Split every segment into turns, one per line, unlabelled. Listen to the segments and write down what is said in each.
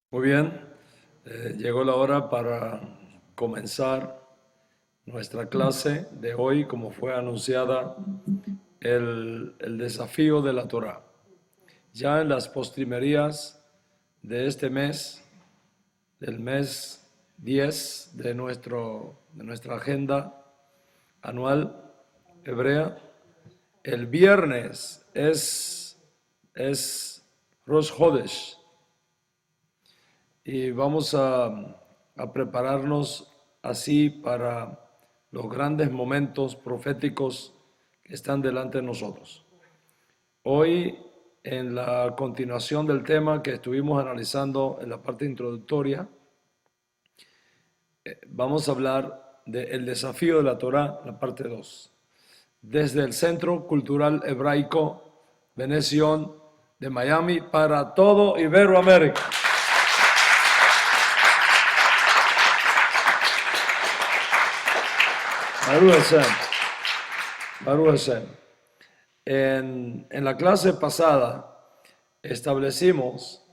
Muy bien, llegó la hora para comenzar nuestra clase de hoy, como fue anunciada, el desafío de la Torá. Ya en las postrimerías de este mes, del mes 10 de nuestra agenda anual hebrea, el viernes es Rosh Hodesh, y vamos a prepararnos así para los grandes momentos proféticos que están delante de nosotros. Hoy, en la continuación del tema que estuvimos analizando en la parte introductoria, vamos a hablar del desafío de la Torá, la parte 2, desde el Centro Cultural Hebraico Veneción de Miami para todo Iberoamérica. Baruch Hashem. Baruch Hashem. En la clase pasada establecimos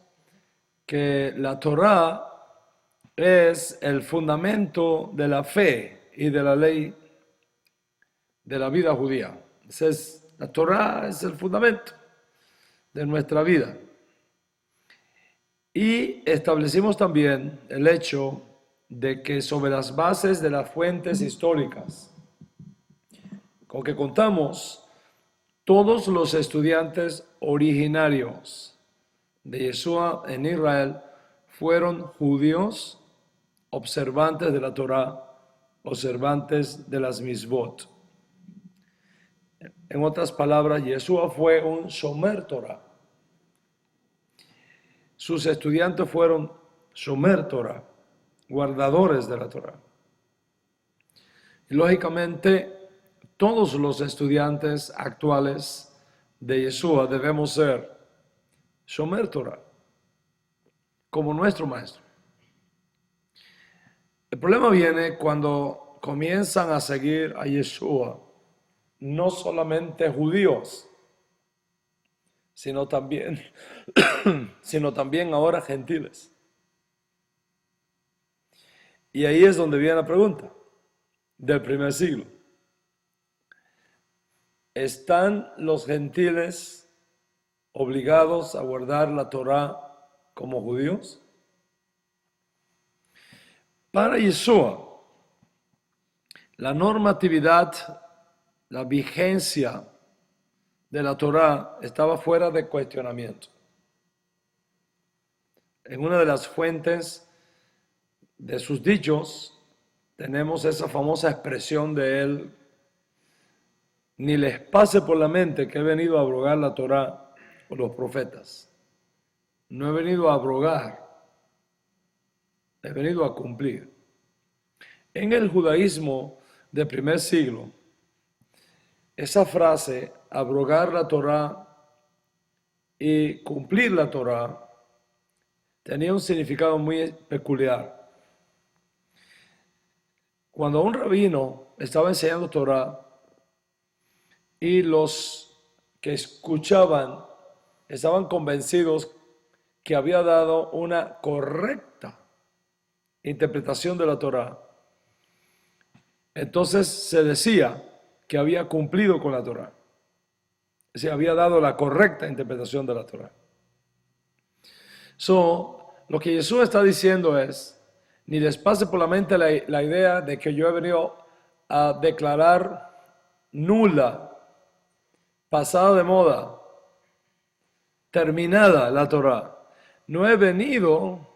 que la Torá es el fundamento de la fe y de la ley de la vida judía. La Torá es el fundamento de nuestra vida. Y establecimos también el hecho de que sobre las bases de las fuentes históricas con que contamos, todos los estudiantes originarios de Yeshua en Israel fueron judíos, observantes de la Torá, observantes de las Misbot. En otras palabras, Yeshua fue un Shomer Torah. Sus estudiantes fueron Shomer Torah, guardadores de la Torá. Y lógicamente, todos los estudiantes actuales de Yeshua debemos ser Shomer Torah, como nuestro maestro. El problema viene cuando comienzan a seguir a Yeshua, no solamente judíos, sino también ahora gentiles. Y ahí es donde viene la pregunta del primer siglo. ¿Están los gentiles obligados a guardar la Torá como judíos? Para Yeshua, la normatividad, la vigencia de la Torá estaba fuera de cuestionamiento. En una de las fuentes de sus dichos tenemos esa famosa expresión de él: ni les pase por la mente que he venido a abrogar la Torá o los profetas. No he venido a abrogar, he venido a cumplir. En el judaísmo del primer siglo, esa frase, abrogar la Torá y cumplir la Torá, tenía un significado muy peculiar. Cuando un rabino estaba enseñando Torá y los que escuchaban estaban convencidos que había dado una correcta interpretación de la Torá, entonces se decía que había cumplido con la Torá. Es decir, había dado la correcta interpretación de la Torá. Lo que Jesús está diciendo es: ni les pase por la mente la idea de que yo he venido a declarar nula, pasada de moda, terminada la Torá. No he venido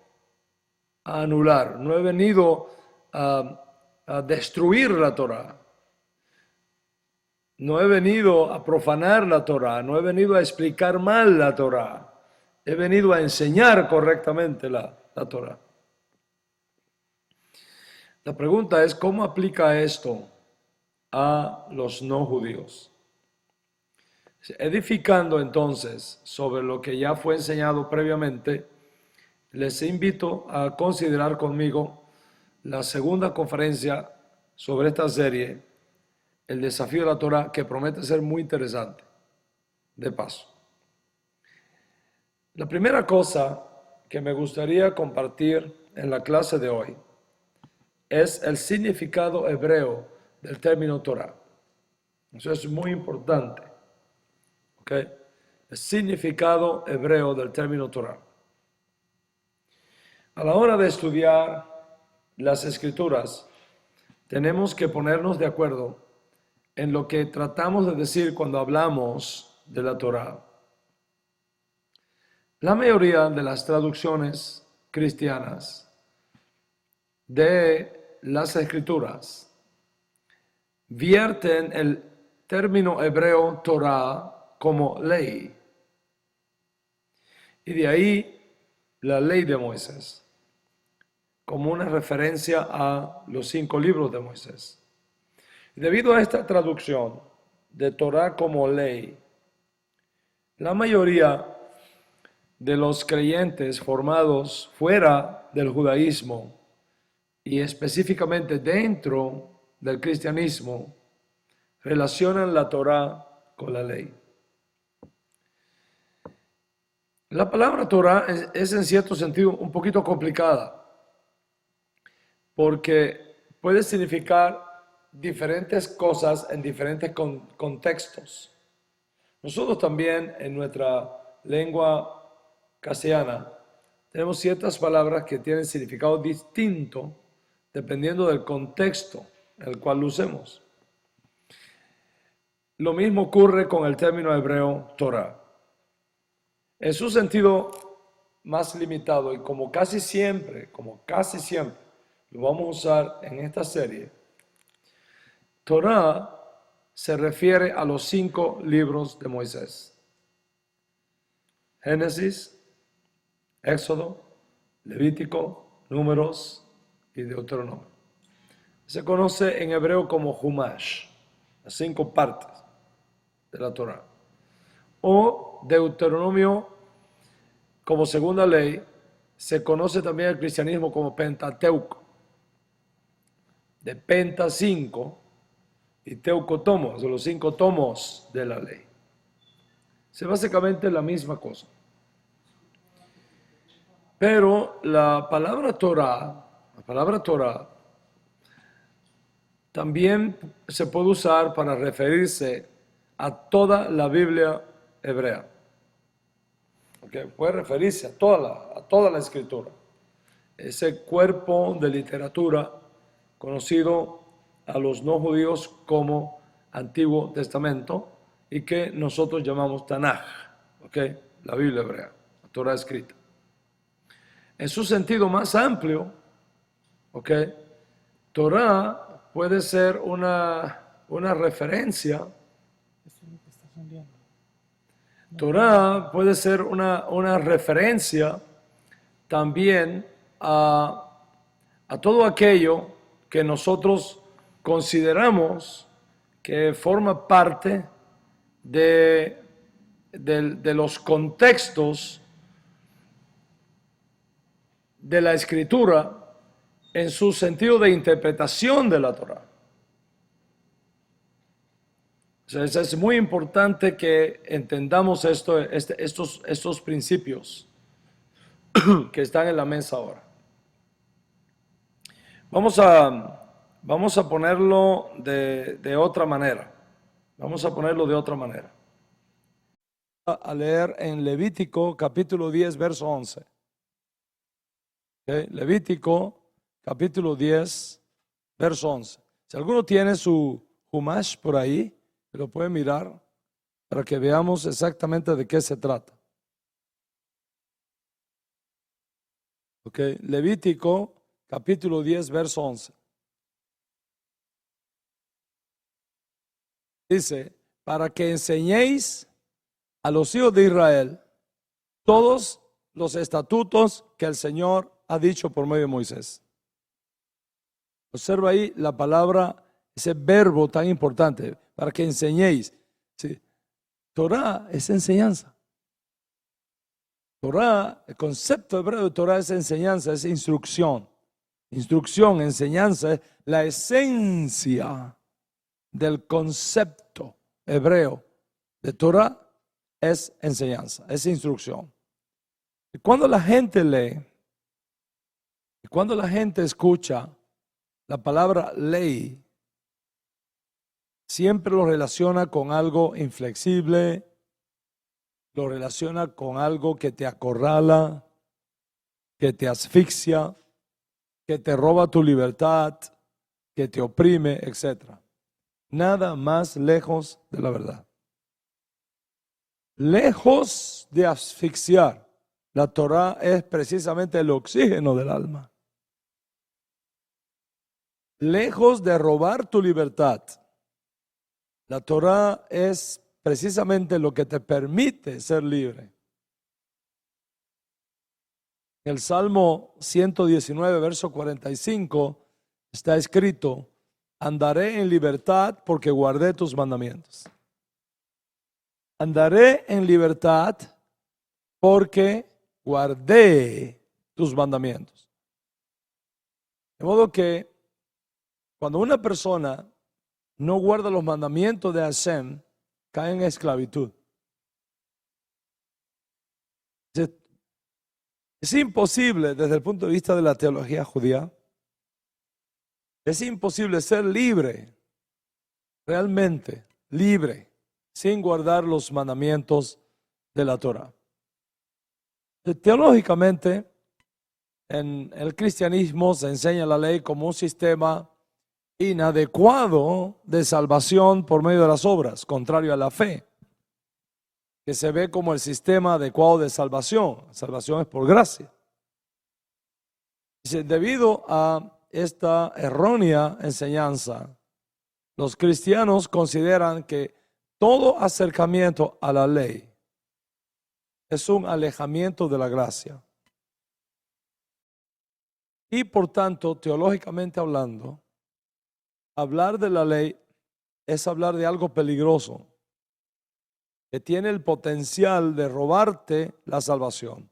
a anular, no he venido a destruir la Torá. No he venido a profanar la Torá, no he venido a explicar mal la Torá. He venido a enseñar correctamente la Torá. La pregunta es: ¿cómo aplica esto a los no judíos? Edificando entonces sobre lo que ya fue enseñado previamente, les invito a considerar conmigo la segunda conferencia sobre esta serie, el desafío de la Torá, que promete ser muy interesante. De paso, la primera cosa que me gustaría compartir en la clase de hoy es el significado hebreo del término Torah. Eso es muy importante. ¿Ok? El significado hebreo del término Torah. A la hora de estudiar las escrituras, tenemos que ponernos de acuerdo en lo que tratamos de decir cuando hablamos de la Torah. La mayoría de las traducciones cristianas de las escrituras vierten el término hebreo Torah como ley. Y de ahí la ley de Moisés, como una referencia a los 5 libros de Moisés. Y debido a esta traducción de Torah como ley, la mayoría de los creyentes formados fuera del judaísmo y específicamente dentro del cristianismo relacionan la Torah con la ley. La palabra Torah es en cierto sentido un poquito complicada porque puede significar diferentes cosas en diferentes contextos. Nosotros también en nuestra lengua castellana tenemos ciertas palabras que tienen significado distinto dependiendo del contexto en el cual lo usemos. Lo mismo ocurre con el término hebreo Torah. En su sentido más limitado y como casi siempre lo vamos a usar en esta serie, Torah se refiere a los 5 libros de Moisés. Génesis, Éxodo, Levítico, Números y Deuteronomio. Se conoce en hebreo como Humash, las 5 partes de la Torah. O Deuteronomio como segunda ley, se conoce también el cristianismo como Pentateuco. De Penta 5 y Teuco tomos, de los 5 tomos de la ley. Es básicamente la misma cosa. Pero la palabra Torah también se puede usar para referirse a toda la Biblia hebrea. Okay, puede referirse a toda la escritura. Ese cuerpo de literatura conocido a los no judíos como Antiguo Testamento y que nosotros llamamos Tanaj, okay, la Biblia hebrea, la Torah escrita. En su sentido más amplio, okay, Torah puede ser una referencia. Torah puede ser una referencia también a todo aquello que nosotros consideramos que forma parte de los contextos de la escritura en su sentido de interpretación de la Torah. O sea, es muy importante que entendamos estos principios que están en la mesa ahora. Vamos a ponerlo de otra manera. Vamos a ponerlo de otra manera. A leer en Levítico capítulo 10, verso 11. ¿Okay? Levítico capítulo 10, verso 11. Si alguno tiene su Humash por ahí, lo pueden mirar para que veamos exactamente de qué se trata. Okay. Levítico capítulo 10, verso 11. Dice, para que enseñéis a los hijos de Israel todos los estatutos que el Señor ha dicho por medio de Moisés. Observa ahí la palabra, ese verbo tan importante, para que enseñéis. ¿Sí? Torah es enseñanza. Torah, el concepto hebreo de Torah es enseñanza, es instrucción. Instrucción, enseñanza, es la esencia del concepto hebreo de Torah es enseñanza, es instrucción. Y cuando la gente lee, y cuando la gente escucha la palabra ley, siempre lo relaciona con algo inflexible, lo relaciona con algo que te acorrala, que te asfixia, que te roba tu libertad, que te oprime, etc. Nada más lejos de la verdad. Lejos de asfixiar, la Torah es precisamente el oxígeno del alma. Lejos de robar tu libertad, la Torah es precisamente lo que te permite ser libre. En el Salmo 119, verso 45, está escrito: andaré en libertad porque guardé tus mandamientos. Andaré en libertad porque guardé tus mandamientos. De modo que cuando una persona no guarda los mandamientos de Hashem, cae en esclavitud. Es imposible desde el punto de vista de la teología judía, es imposible ser libre, realmente libre, sin guardar los mandamientos de la Torah. Teológicamente, en el cristianismo se enseña la ley como un sistema inadecuado de salvación por medio de las obras, contrario a la fe, que se ve como el sistema adecuado de salvación. Salvación es por gracia. Debido a esta errónea enseñanza, los cristianos consideran que todo acercamiento a la ley es un alejamiento de la gracia. Y por tanto, teológicamente hablando, hablar de la ley es hablar de algo peligroso, que tiene el potencial de robarte la salvación.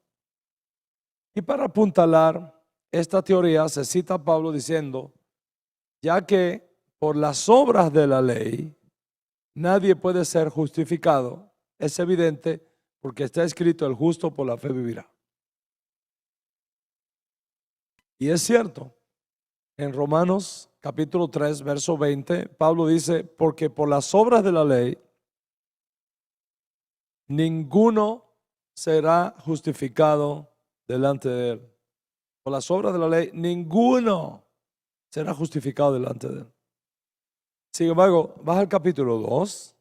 Y para apuntalar esta teoría se cita a Pablo diciendo, ya que por las obras de la ley nadie puede ser justificado, es evidente porque está escrito: el justo por la fe vivirá. Y es cierto, en Romanos capítulo 3, verso 20, Pablo dice: porque por las obras de la ley ninguno será justificado delante de él. Por las obras de la ley ninguno será justificado delante de él. Sin embargo, vas al capítulo 2,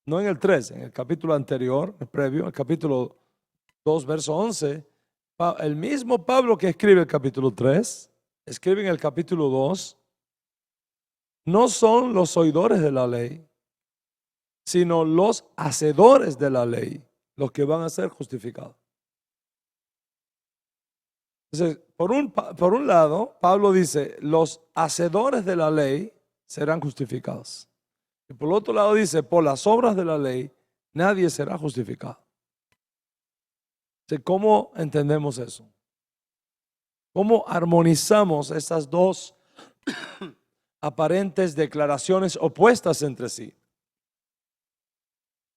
no en el 3, en el capítulo anterior, el previo, el capítulo 2, verso 11, el mismo Pablo que escribe el capítulo 3, escribe en el capítulo 2, no son los oidores de la ley, sino los hacedores de la ley los que van a ser justificados. Entonces, por un lado, Pablo dice: los hacedores de la ley serán justificados. Y por otro lado dice: por las obras de la ley nadie será justificado. Entonces, ¿cómo entendemos eso? ¿Cómo armonizamos esas dos aparentes declaraciones opuestas entre sí?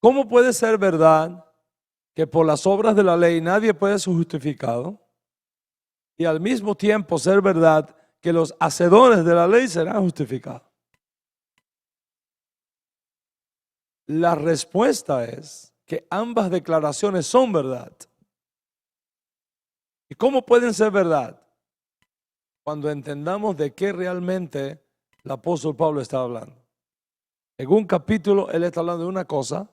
¿Cómo puede ser verdad que por las obras de la ley nadie puede ser justificado, y al mismo tiempo ser verdad que los hacedores de la ley serán justificados? La respuesta es que ambas declaraciones son verdad. ¿Y cómo pueden ser verdad? Cuando entendamos de qué realmente el apóstol Pablo está hablando. En un capítulo él está hablando de una cosa,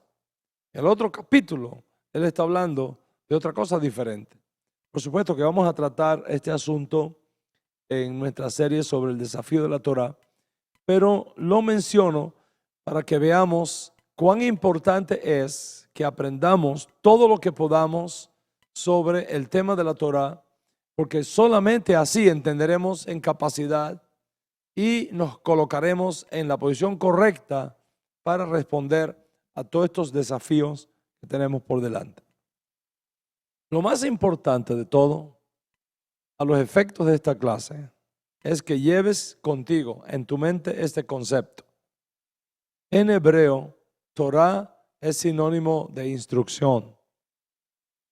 en el otro capítulo él está hablando de otra cosa diferente. Por supuesto que vamos a tratar este asunto en nuestra serie sobre el desafío de la Torah, pero lo menciono para que veamos cuán importante es que aprendamos todo lo que podamos sobre el tema de la Torah, porque solamente así entenderemos en capacidad y nos colocaremos en la posición correcta para responder a todos estos desafíos que tenemos por delante. Lo más importante de todo, a los efectos de esta clase, es que lleves contigo en tu mente este concepto. En hebreo, Torah es sinónimo de instrucción.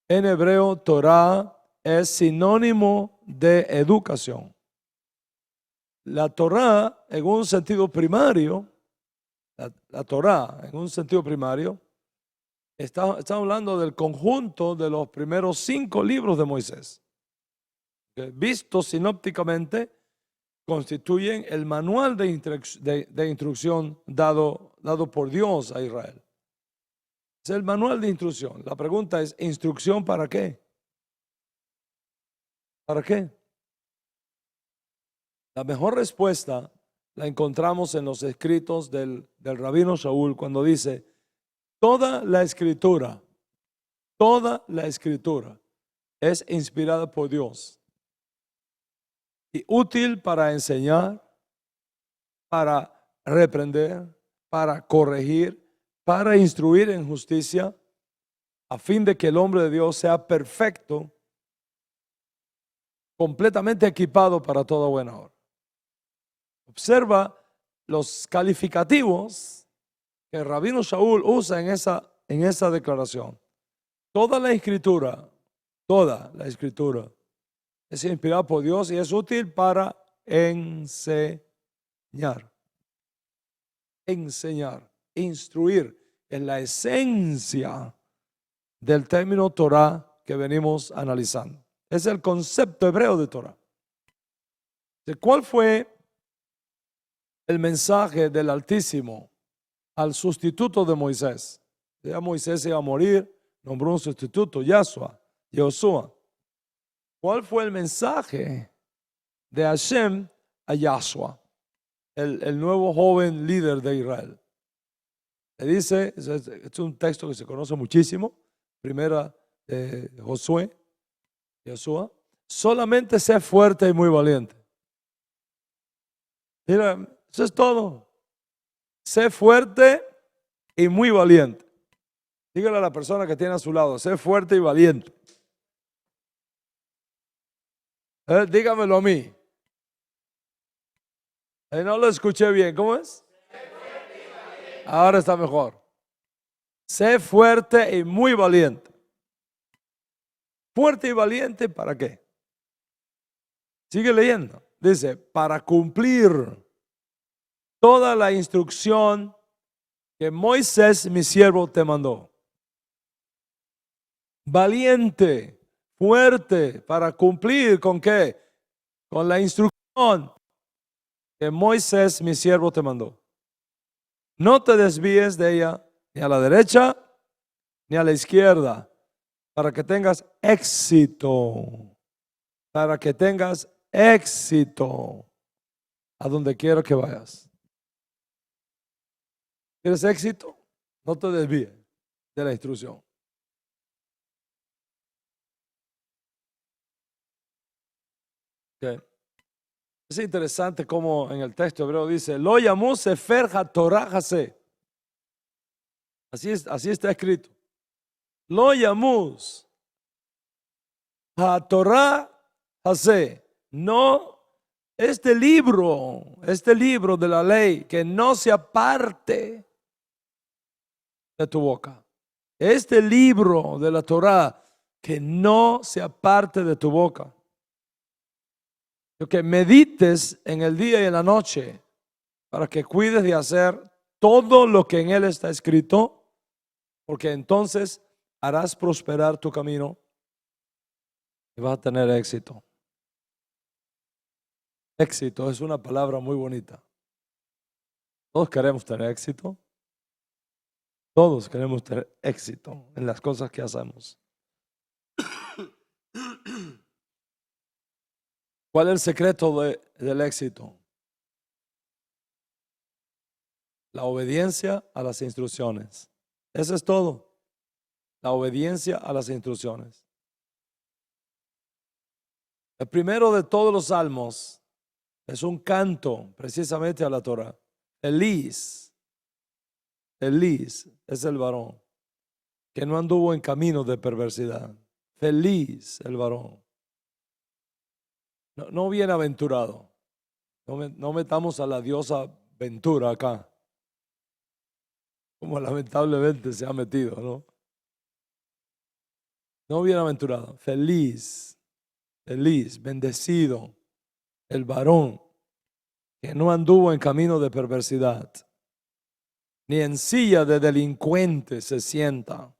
En hebreo, Torah es sinónimo de educación. La Torah, en un sentido primario, la Torah, en un sentido primario, está hablando del conjunto de los primeros 5 libros de Moisés, que vistos sinópticamente constituyen el manual de instrucción dado por Dios a Israel. Es el manual de instrucción. La pregunta es, ¿instrucción para qué? ¿Para qué? La mejor respuesta la encontramos en los escritos del rabino Shaul cuando dice, toda la escritura es inspirada por Dios y útil para enseñar, para reprender, para corregir, para instruir en justicia, a fin de que el hombre de Dios sea perfecto, completamente equipado para toda buena obra. Observa los calificativos que el rabino Shaul usa en esa declaración. Toda la escritura es inspirada por Dios y es útil para enseñar, instruir. Es la esencia del término Torah que venimos analizando. Es el concepto hebreo de Torah. ¿Cuál fue el mensaje del Altísimo al sustituto de Moisés? Ya Moisés iba a morir, nombró un sustituto, Yoshua. ¿Cuál fue el mensaje de Hashem a Yahshua, el nuevo joven líder de Israel? Le dice, es un texto que se conoce muchísimo, primera de Yoshua, solamente sé fuerte y muy valiente. Mira, eso es todo. Sé fuerte y muy valiente. Dígale a la persona que tiene a su lado, sé fuerte y valiente. Dígamelo a mí. No lo escuché bien, ¿cómo es? Ahora está mejor. Sé fuerte y muy valiente. Fuerte y valiente, ¿para qué? Sigue leyendo. Dice, para cumplir toda la instrucción que Moisés, mi siervo, te mandó. Valiente, fuerte, para cumplir ¿con qué? Con la instrucción que Moisés, mi siervo, te mandó. No te desvíes de ella, ni a la derecha, ni a la izquierda, para que tengas éxito. Para que tengas éxito a donde quiera que vayas. ¿Quieres éxito? No te desvíes de la instrucción. Okay. Es interesante como en el texto hebreo dice, Lo llamó Sefer HaTorah Hase. Así está escrito. Lo llamó HaTorah Hase. No, este libro de la ley, que no se aparte de tu boca. Este libro de la Torah, que no se aparte de tu boca. Que medites en el día y en la noche para que cuides de hacer todo lo que en él está escrito, porque entonces harás prosperar tu camino y vas a tener éxito. Éxito es una palabra muy bonita. Todos queremos tener éxito. Todos queremos tener éxito en las cosas que hacemos. ¿Cuál es el secreto del éxito? La obediencia a las instrucciones. Eso es todo. La obediencia a las instrucciones. El primero de todos los salmos es un canto precisamente a la Torah. Elís es el varón que no anduvo en camino de perversidad. Feliz el varón. No bienaventurado. No metamos a la diosa Ventura acá, como lamentablemente se ha metido, ¿no? No bienaventurado, feliz, feliz, bendecido el varón que no anduvo en camino de perversidad, ni en silla de delincuentes se sienta,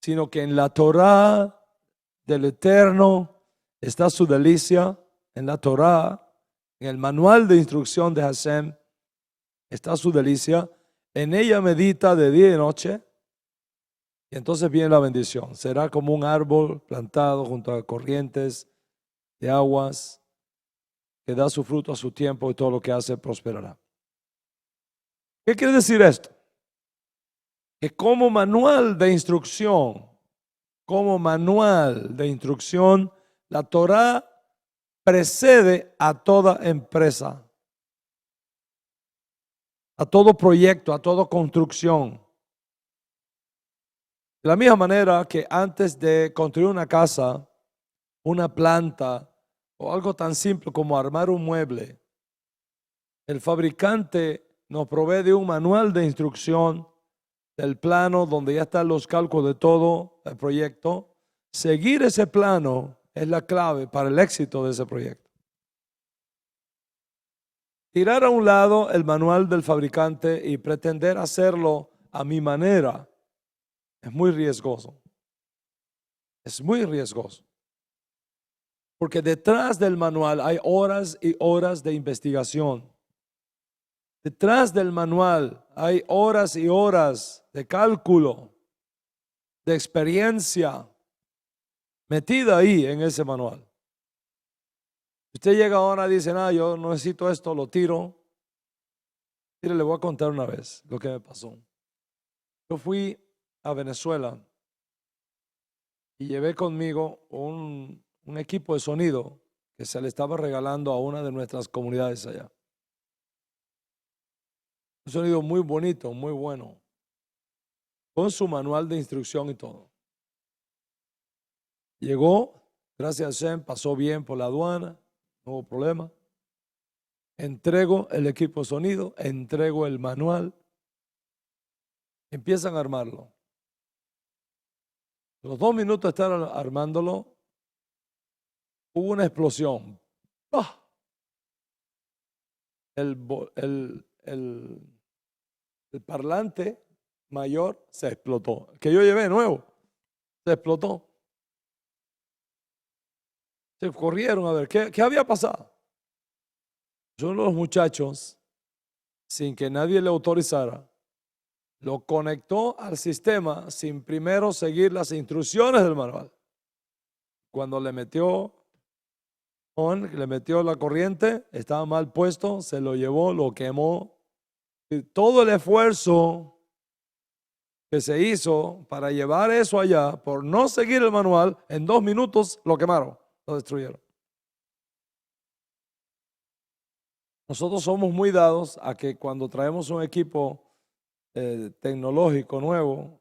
sino que en la Torá del Eterno está su delicia, en la Torá, en el manual de instrucción de Hashem está su delicia, en ella medita de día y de noche, y entonces viene la bendición. Será como un árbol plantado junto a corrientes de aguas, que da su fruto a su tiempo y todo lo que hace prosperará. ¿Qué quiere decir esto? Que como manual de instrucción, la Torá precede a toda empresa, a todo proyecto, a toda construcción. De la misma manera que antes de construir una casa, una planta o algo tan simple como armar un mueble, el fabricante nos provee de un manual de instrucción del plano donde ya están los cálculos de todo el proyecto. Seguir ese plano es la clave para el éxito de ese proyecto. Tirar a un lado el manual del fabricante y pretender hacerlo a mi manera es muy riesgoso. Es muy riesgoso. Porque detrás del manual hay horas y horas de investigación. Detrás del manual hay horas y horas de cálculo, de experiencia metida ahí en ese manual. Usted llega ahora y dice, yo no necesito esto, lo tiro. Mire, le voy a contar una vez lo que me pasó. Yo fui a Venezuela y llevé conmigo un equipo de sonido que se le estaba regalando a una de nuestras comunidades allá. Un sonido muy bonito, muy bueno, con su manual de instrucción y todo. Llegó, gracias a Hashem, pasó bien por la aduana, no hubo problema. Entrego el equipo de sonido, entrego el manual, empiezan a armarlo. Los 2 minutos de estar armándolo, hubo una explosión. ¡Ah! El parlante mayor se explotó. Que yo llevé nuevo, se explotó. Se corrieron a ver qué había pasado. Uno de los muchachos, sin que nadie le autorizara, lo conectó al sistema sin primero seguir las instrucciones del manual. Cuando le metió la corriente, estaba mal puesto, se lo llevó, lo quemó. Y todo el esfuerzo que se hizo para llevar eso allá, por no seguir el manual, en 2 minutos lo quemaron, lo destruyeron. Nosotros somos muy dados a que cuando traemos un equipo tecnológico nuevo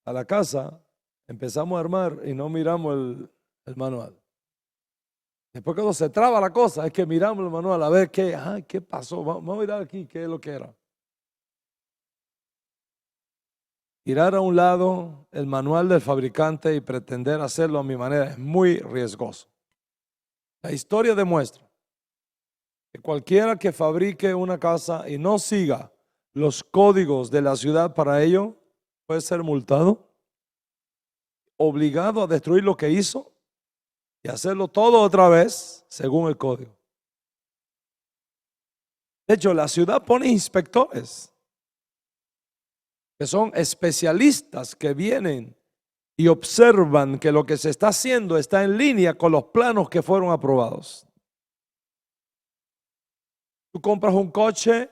a la casa, empezamos a armar y no miramos el manual. Después cuando se traba la cosa, es que miramos el manual a ver qué pasó. Vamos a mirar aquí qué es lo que era. Tirar a un lado el manual del fabricante y pretender hacerlo a mi manera es muy riesgoso. La historia demuestra que cualquiera que fabrique una casa y no siga los códigos de la ciudad para ello, puede ser multado, obligado a destruir lo que hizo y hacerlo todo otra vez según el código. De hecho, la ciudad pone inspectores que son especialistas que vienen y observan que lo que se está haciendo está en línea con los planos que fueron aprobados. Tú compras un coche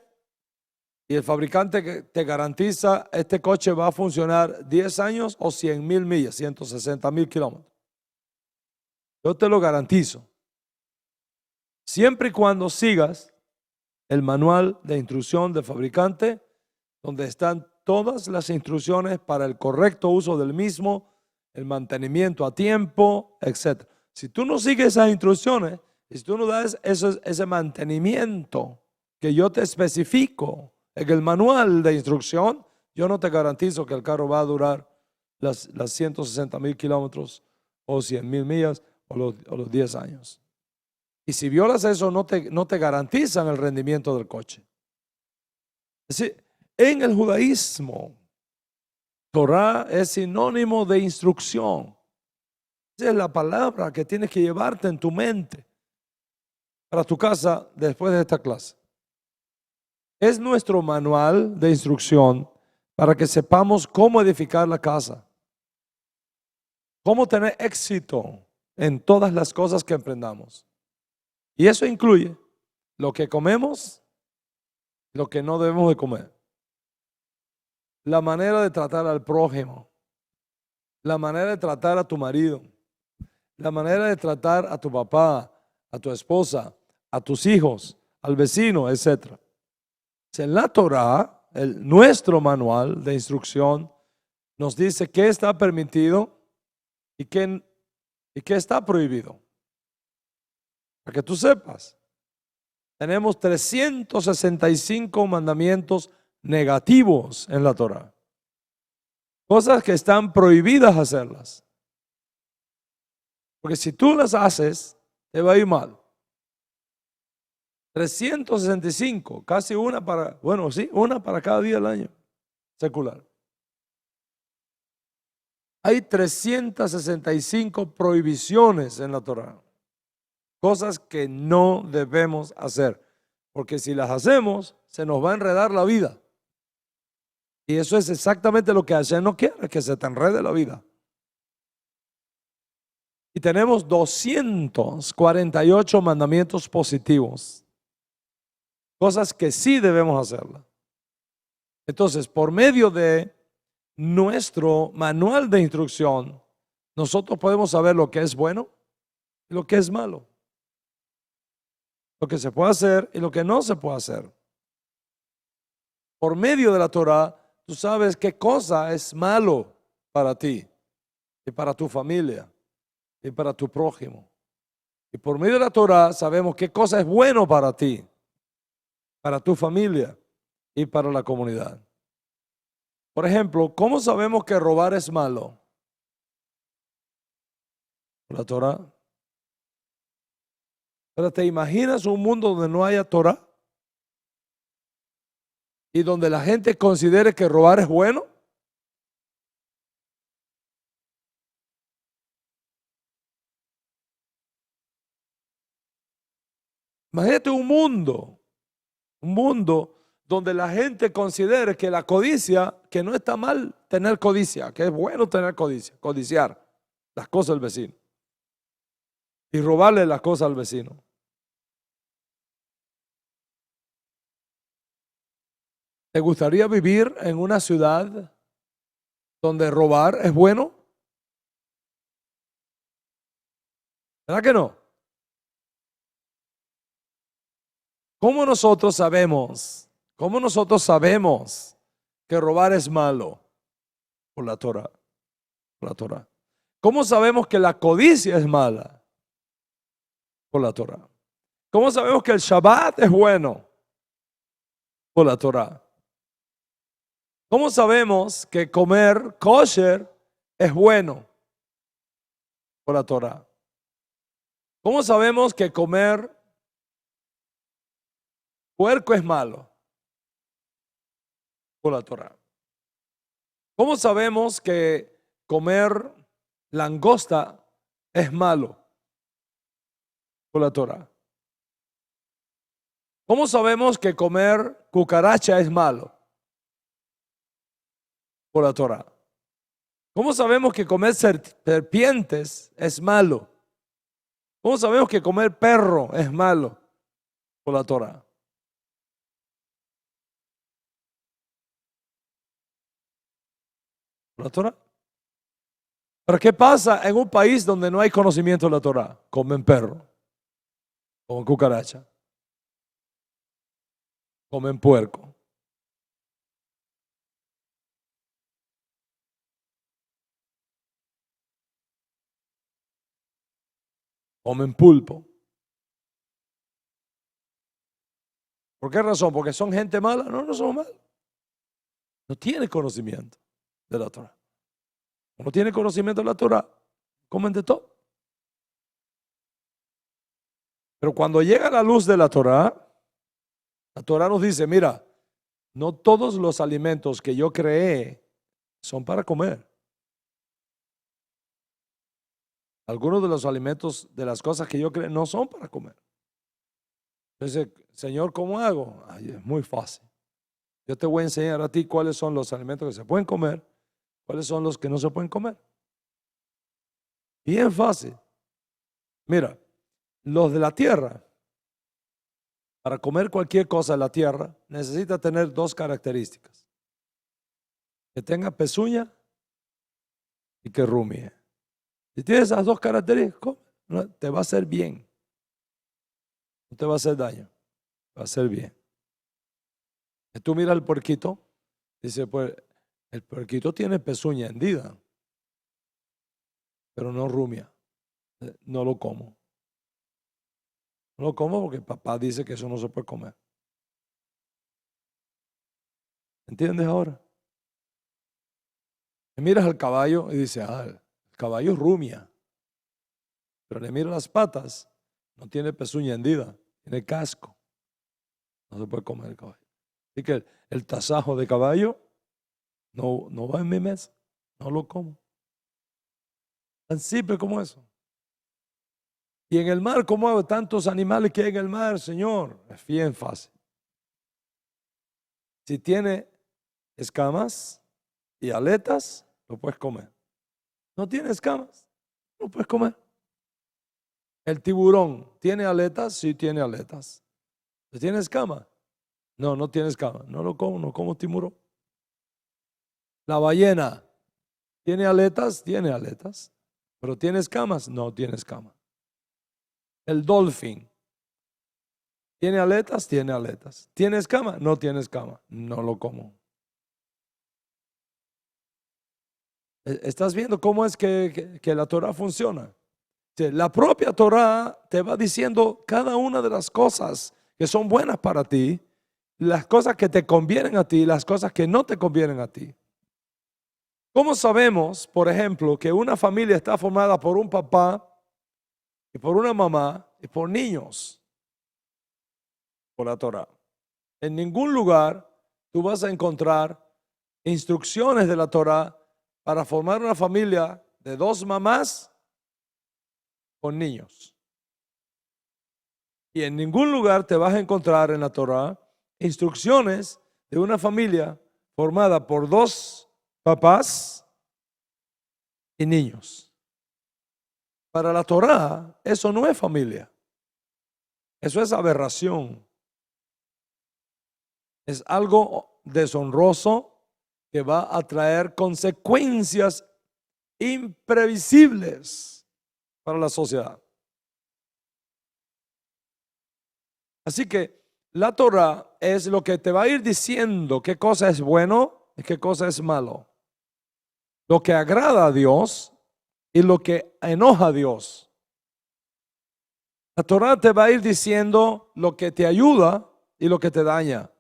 y el fabricante que te garantiza este coche va a funcionar 10 años o 100,000 millas, 160,000 kilómetros. Yo te lo garantizo. Siempre y cuando sigas el manual de instrucción del fabricante, donde están todas las instrucciones para el correcto uso del mismo, el mantenimiento a tiempo, etc. Si tú no sigues esas instrucciones, si tú no das ese mantenimiento que yo te especifico en el manual de instrucción, yo no te garantizo que el carro va a durar las 160,000 kilómetros o 100,000 millas o los 10 años. Y si violas eso, no te garantizan el rendimiento del coche. Es decir, en el judaísmo, Torah es sinónimo de instrucción. Esa es la palabra que tienes que llevarte en tu mente para tu casa después de esta clase. Es nuestro manual de instrucción para que sepamos cómo edificar la casa, cómo tener éxito en todas las cosas que emprendamos. Y eso incluye lo que comemos, lo que no debemos de comer, la manera de tratar al prójimo, la manera de tratar a tu marido, la manera de tratar a tu papá, a tu esposa, a tus hijos, al vecino, etc. En la Torah, nuestro manual de instrucción nos dice qué está permitido y qué está prohibido. Para que tú sepas, tenemos 365 mandamientos negativos en la Torah. Cosas que están prohibidas hacerlas. Porque si tú las haces, te va a ir mal. 365, casi una para cada día del año secular. Hay 365 prohibiciones en la Torah. Cosas que no debemos hacer. Porque si las hacemos, se nos va a enredar la vida. Y eso es exactamente lo que Hashem no quiere, que se te enrede la vida. Y tenemos 248 mandamientos positivos. Cosas que sí debemos hacerlas. Entonces, por medio de nuestro manual de instrucción, nosotros podemos saber lo que es bueno y lo que es malo. Lo que se puede hacer y lo que no se puede hacer. Por medio de la Torah, tú sabes qué cosa es malo para ti y para tu familia y para tu prójimo. Y por medio de la Torah sabemos qué cosa es bueno para ti, para tu familia y para la comunidad. Por ejemplo, ¿cómo sabemos que robar es malo? Por la Torah. Pero ¿te imaginas un mundo donde no haya Torah? Y donde la gente considere que robar es bueno. Imagínate un mundo donde la gente considere que la codicia, que no está mal tener codicia, que es bueno tener codicia, codiciar las cosas del vecino y robarle las cosas al vecino. ¿Te gustaría vivir en una ciudad donde robar es bueno? ¿Verdad que no? ¿Cómo nosotros sabemos? ¿Cómo nosotros sabemos que robar es malo? Por la Torah. Por la Torah. ¿Cómo sabemos que la codicia es mala? Por la Torah. ¿Cómo sabemos que el Shabbat es bueno? Por la Torah. ¿Cómo sabemos que comer kosher es bueno? Por la Torah. ¿Cómo sabemos que comer puerco es malo? Por la Torah. ¿Cómo sabemos que comer langosta es malo? Por la Torah. ¿Cómo sabemos que comer cucaracha es malo? Por la Torah. ¿Cómo sabemos que comer serpientes es malo? ¿Cómo sabemos que comer perro es malo? Por la Torah. Por la Torah. Pero ¿qué pasa en un país donde no hay conocimiento de la Torah? Comen perro, comen cucaracha, comen puerco. Comen pulpo. ¿Por qué razón? ¿Porque son gente mala? No, no son malos. No tienen conocimiento de la Torah. no tiene conocimiento de la Torah, comen de todo. Pero cuando llega la luz de la Torah nos dice, mira, no todos los alimentos que yo creé son para comer. Algunos de los alimentos, de las cosas que yo creé, no son para comer. Entonces, Señor, ¿cómo hago? Ay, es muy fácil. Yo te voy a enseñar a ti cuáles son los alimentos que se pueden comer, cuáles son los que no se pueden comer. Bien fácil. Mira, los de la tierra, para comer cualquier cosa de la tierra, necesita tener dos características. Que tenga pezuña y que rumie. Si tienes esas dos características, te va a hacer bien. No te va a hacer daño, te va a hacer bien. Y tú miras el puerquito, dice, pues el puerquito tiene pezuña hendida, pero no rumia. No lo como. No lo como porque papá dice que eso no se puede comer. ¿Entiendes ahora? Y miras al caballo y dice, el caballo rumia. Pero le miras las patas, no tiene pezuña hendida, tiene casco. No se puede comer el caballo. Así que el tasajo de caballo no va en mi mesa, no lo como. Tan simple como eso. Y en el mar, ¿cómo hay tantos animales que hay en el mar, Señor? Es bien fácil. Si tiene escamas y aletas, lo puedes comer. No tiene escamas, no puedes comer. El tiburón, ¿tiene aletas? Sí, tiene aletas. ¿Tiene escamas? No, no tiene escamas. No lo como, no como tiburón. La ballena, ¿tiene aletas? Tiene aletas. ¿Pero tiene escamas? No tiene escamas. El dolphin, ¿tiene aletas? Tiene aletas. ¿Tiene escama? No tiene escama. No lo como. ¿Estás viendo cómo es que la Torah funciona? La propia Torah te va diciendo cada una de las cosas que son buenas para ti, las cosas que te convienen a ti, las cosas que no te convienen a ti. ¿Cómo sabemos, por ejemplo, que una familia está formada por un papá y por una mamá y por niños? Por la Torah. En ningún lugar tú vas a encontrar instrucciones de la Torah para formar una familia de dos mamás con niños. Y en ningún lugar te vas a encontrar en la Torah instrucciones de una familia formada por dos papás y niños. Para la Torah eso no es familia. Eso es aberración. Es algo deshonroso que va a traer consecuencias imprevisibles para la sociedad. Así que la Torah es lo que te va a ir diciendo qué cosa es bueno y qué cosa es malo. Lo que agrada a Dios y lo que enoja a Dios. La Torah te va a ir diciendo lo que te ayuda y lo que te daña.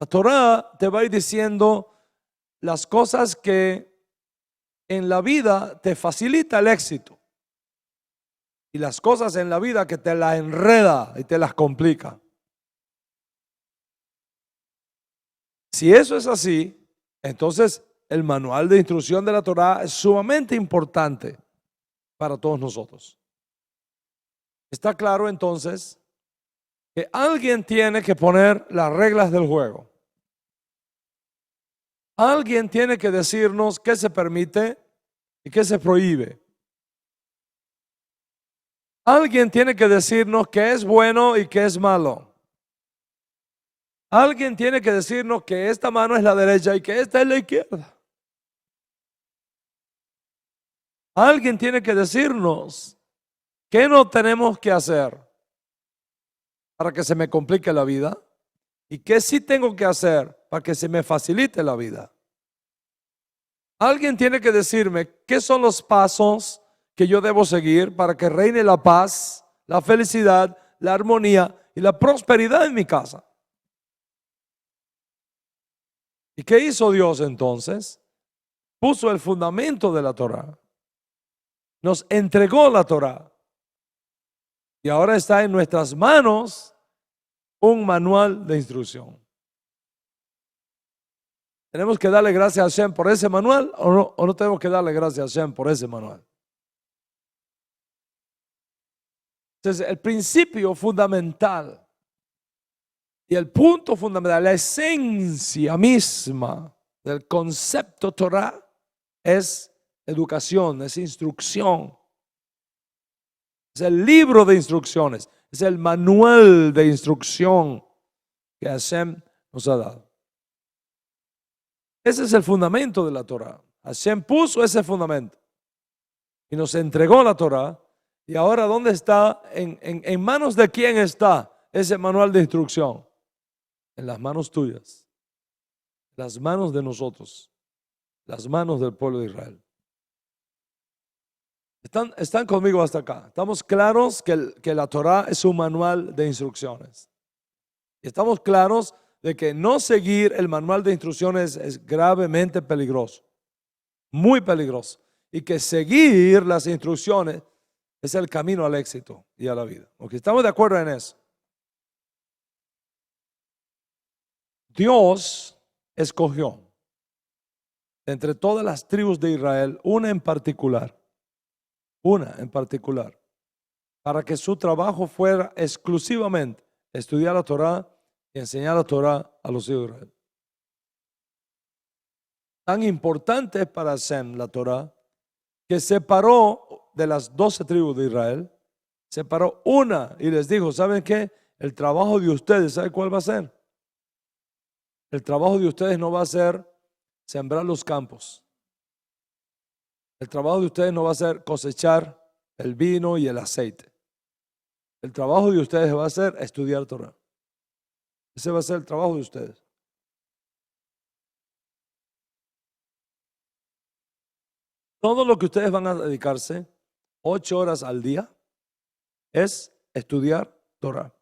La Torah te va a ir diciendo las cosas que en la vida te facilita el éxito y las cosas en la vida que te las enreda y te las complica. Si eso es así, entonces el manual de instrucción de la Torah es sumamente importante para todos nosotros. Está claro entonces que alguien tiene que poner las reglas del juego. Alguien tiene que decirnos qué se permite y qué se prohíbe. Alguien tiene que decirnos qué es bueno y qué es malo. Alguien tiene que decirnos que esta mano es la derecha y que esta es la izquierda. Alguien tiene que decirnos qué no tenemos que hacer para que se me complique la vida y qué sí tengo que hacer para que se me facilite la vida. Alguien tiene que decirme qué son los pasos que yo debo seguir para que reine la paz, la felicidad, la armonía y la prosperidad en mi casa. ¿Y qué hizo Dios entonces? puso el fundamento de la Torá, nos entregó la Torá y ahora está en nuestras manos un manual de instrucción. ¿Tenemos que darle gracias a Hashem por ese manual o no tenemos que darle gracias a Hashem por ese manual? Entonces, el principio fundamental y el punto fundamental, la esencia misma del concepto Torah es educación, es instrucción. Es el libro de instrucciones, es el manual de instrucción que Hashem nos ha dado. Ese es el fundamento de la Torah. Hashem puso ese fundamento y nos entregó la Torah. Y ahora, ¿dónde está? ¿En manos de quién está ese manual de instrucción? En las manos tuyas, las manos de nosotros, las manos del pueblo de Israel. ¿Están conmigo hasta acá? Estamos claros que la Torah es un manual de instrucciones. Estamos claros de que no seguir el manual de instrucciones es gravemente peligroso, muy peligroso. Y que seguir las instrucciones es el camino al éxito y a la vida. ¿Ok? Estamos de acuerdo en eso. Dios escogió entre todas las tribus de Israel una en particular, para que su trabajo fuera exclusivamente estudiar la Torah y enseñar la Torah a los hijos de Israel. Tan importante es para Hashem la Torah que separó de las 12 tribus de Israel, separó una y les dijo, ¿saben qué? El trabajo de ustedes, ¿saben cuál va a ser? El trabajo de ustedes no va a ser sembrar los campos. El trabajo de ustedes no va a ser cosechar el vino y el aceite. El trabajo de ustedes va a ser estudiar Torah. Ese va a ser el trabajo de ustedes. Todo lo que ustedes van a dedicarse 8 horas al día es estudiar Torah.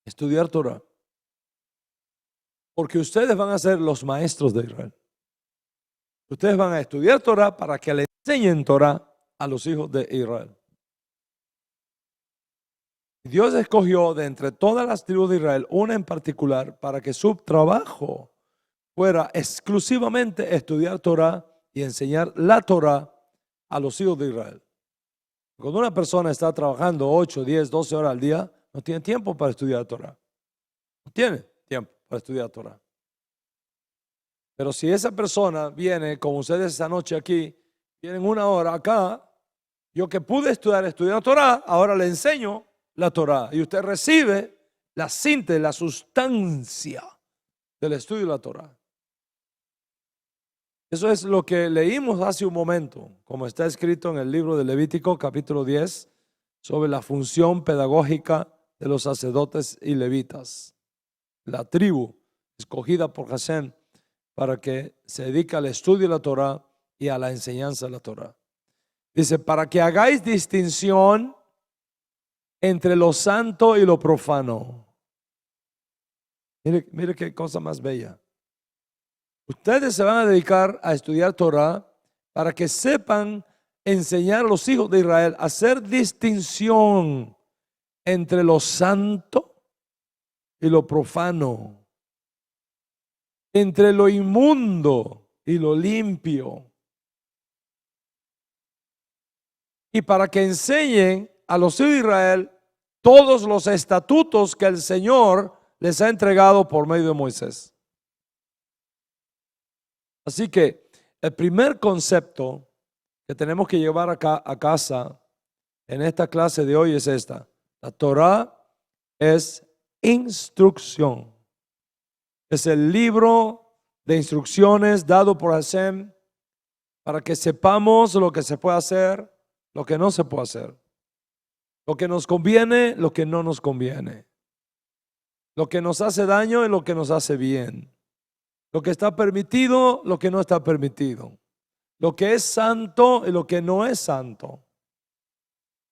Estudiar Torah. Porque ustedes van a ser los maestros de Israel. Ustedes van a estudiar Torah para que le enseñen Torah a los hijos de Israel. Dios escogió de entre todas las tribus de Israel una en particular para que su trabajo fuera exclusivamente estudiar Torah y enseñar la Torah a los hijos de Israel. Cuando una persona está trabajando 8, 10, 12 horas al día, no tiene tiempo para estudiar Torah. No tiene tiempo para estudiar Torah. Pero si esa persona viene, como ustedes esta noche aquí, vienen 1 hora acá, yo que pude estudiar Torah, ahora le enseño la Torah. Y usted recibe la síntesis, la sustancia del estudio de la Torah. Eso es lo que leímos hace un momento, como está escrito en el libro de Levítico, capítulo 10, sobre la función pedagógica de los sacerdotes y levitas. La tribu escogida por Hashem para que se dedique al estudio de la Torah y a la enseñanza de la Torah. Dice, para que hagáis distinción entre lo santo y lo profano. Mire qué cosa más bella. Ustedes se van a dedicar a estudiar Torah para que sepan enseñar a los hijos de Israel a hacer distinción entre lo santo y lo profano, entre lo inmundo y lo limpio. Y para que enseñen a los hijos de Israel todos los estatutos que el Señor les ha entregado por medio de Moisés. Así que el primer concepto que tenemos que llevar acá a casa en esta clase de hoy es esta. La Torah es instrucción. Es el libro de instrucciones dado por Hashem para que sepamos lo que se puede hacer, lo que no se puede hacer. Lo que nos conviene, lo que no nos conviene. Lo que nos hace daño y lo que nos hace bien. Lo que está permitido, lo que no está permitido. Lo que es santo y lo que no es santo.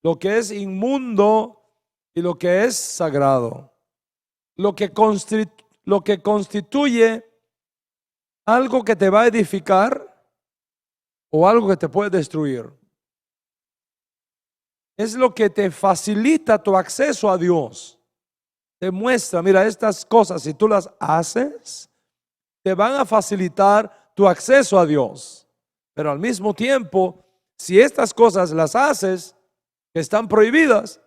Lo que es inmundo y lo que es sagrado. Lo que constituye algo que te va a edificar o algo que te puede destruir. Es lo que te facilita tu acceso a Dios. Te muestra, mira, estas cosas, si tú las haces, te van a facilitar tu acceso a Dios. Pero al mismo tiempo, si estas cosas las haces, que están prohibidas,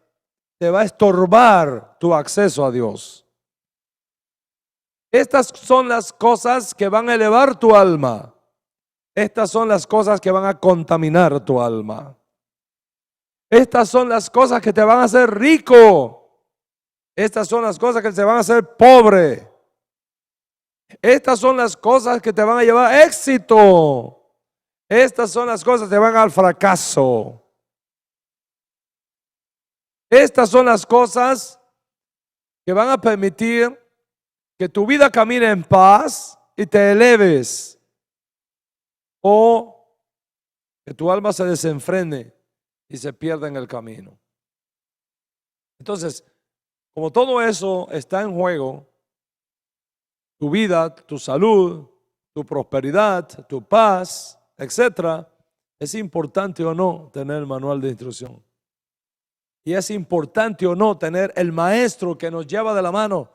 te va a estorbar tu acceso a Dios. Estas son las cosas que van a elevar tu alma. Estas son las cosas que van a contaminar tu alma. Estas son las cosas que te van a hacer rico. Estas son las cosas que te van a hacer pobre. Estas son las cosas que te van a llevar a éxito. Estas son las cosas que te van al fracaso. Estas son las cosas que van a permitir que tu vida camine en paz y te eleves, o que tu alma se desenfrene y se pierda en el camino. Entonces, como todo eso está en juego, tu vida, tu salud, tu prosperidad, tu paz, etcétera, es importante o no tener el manual de instrucción. Y es importante o no tener el maestro que nos lleva de la mano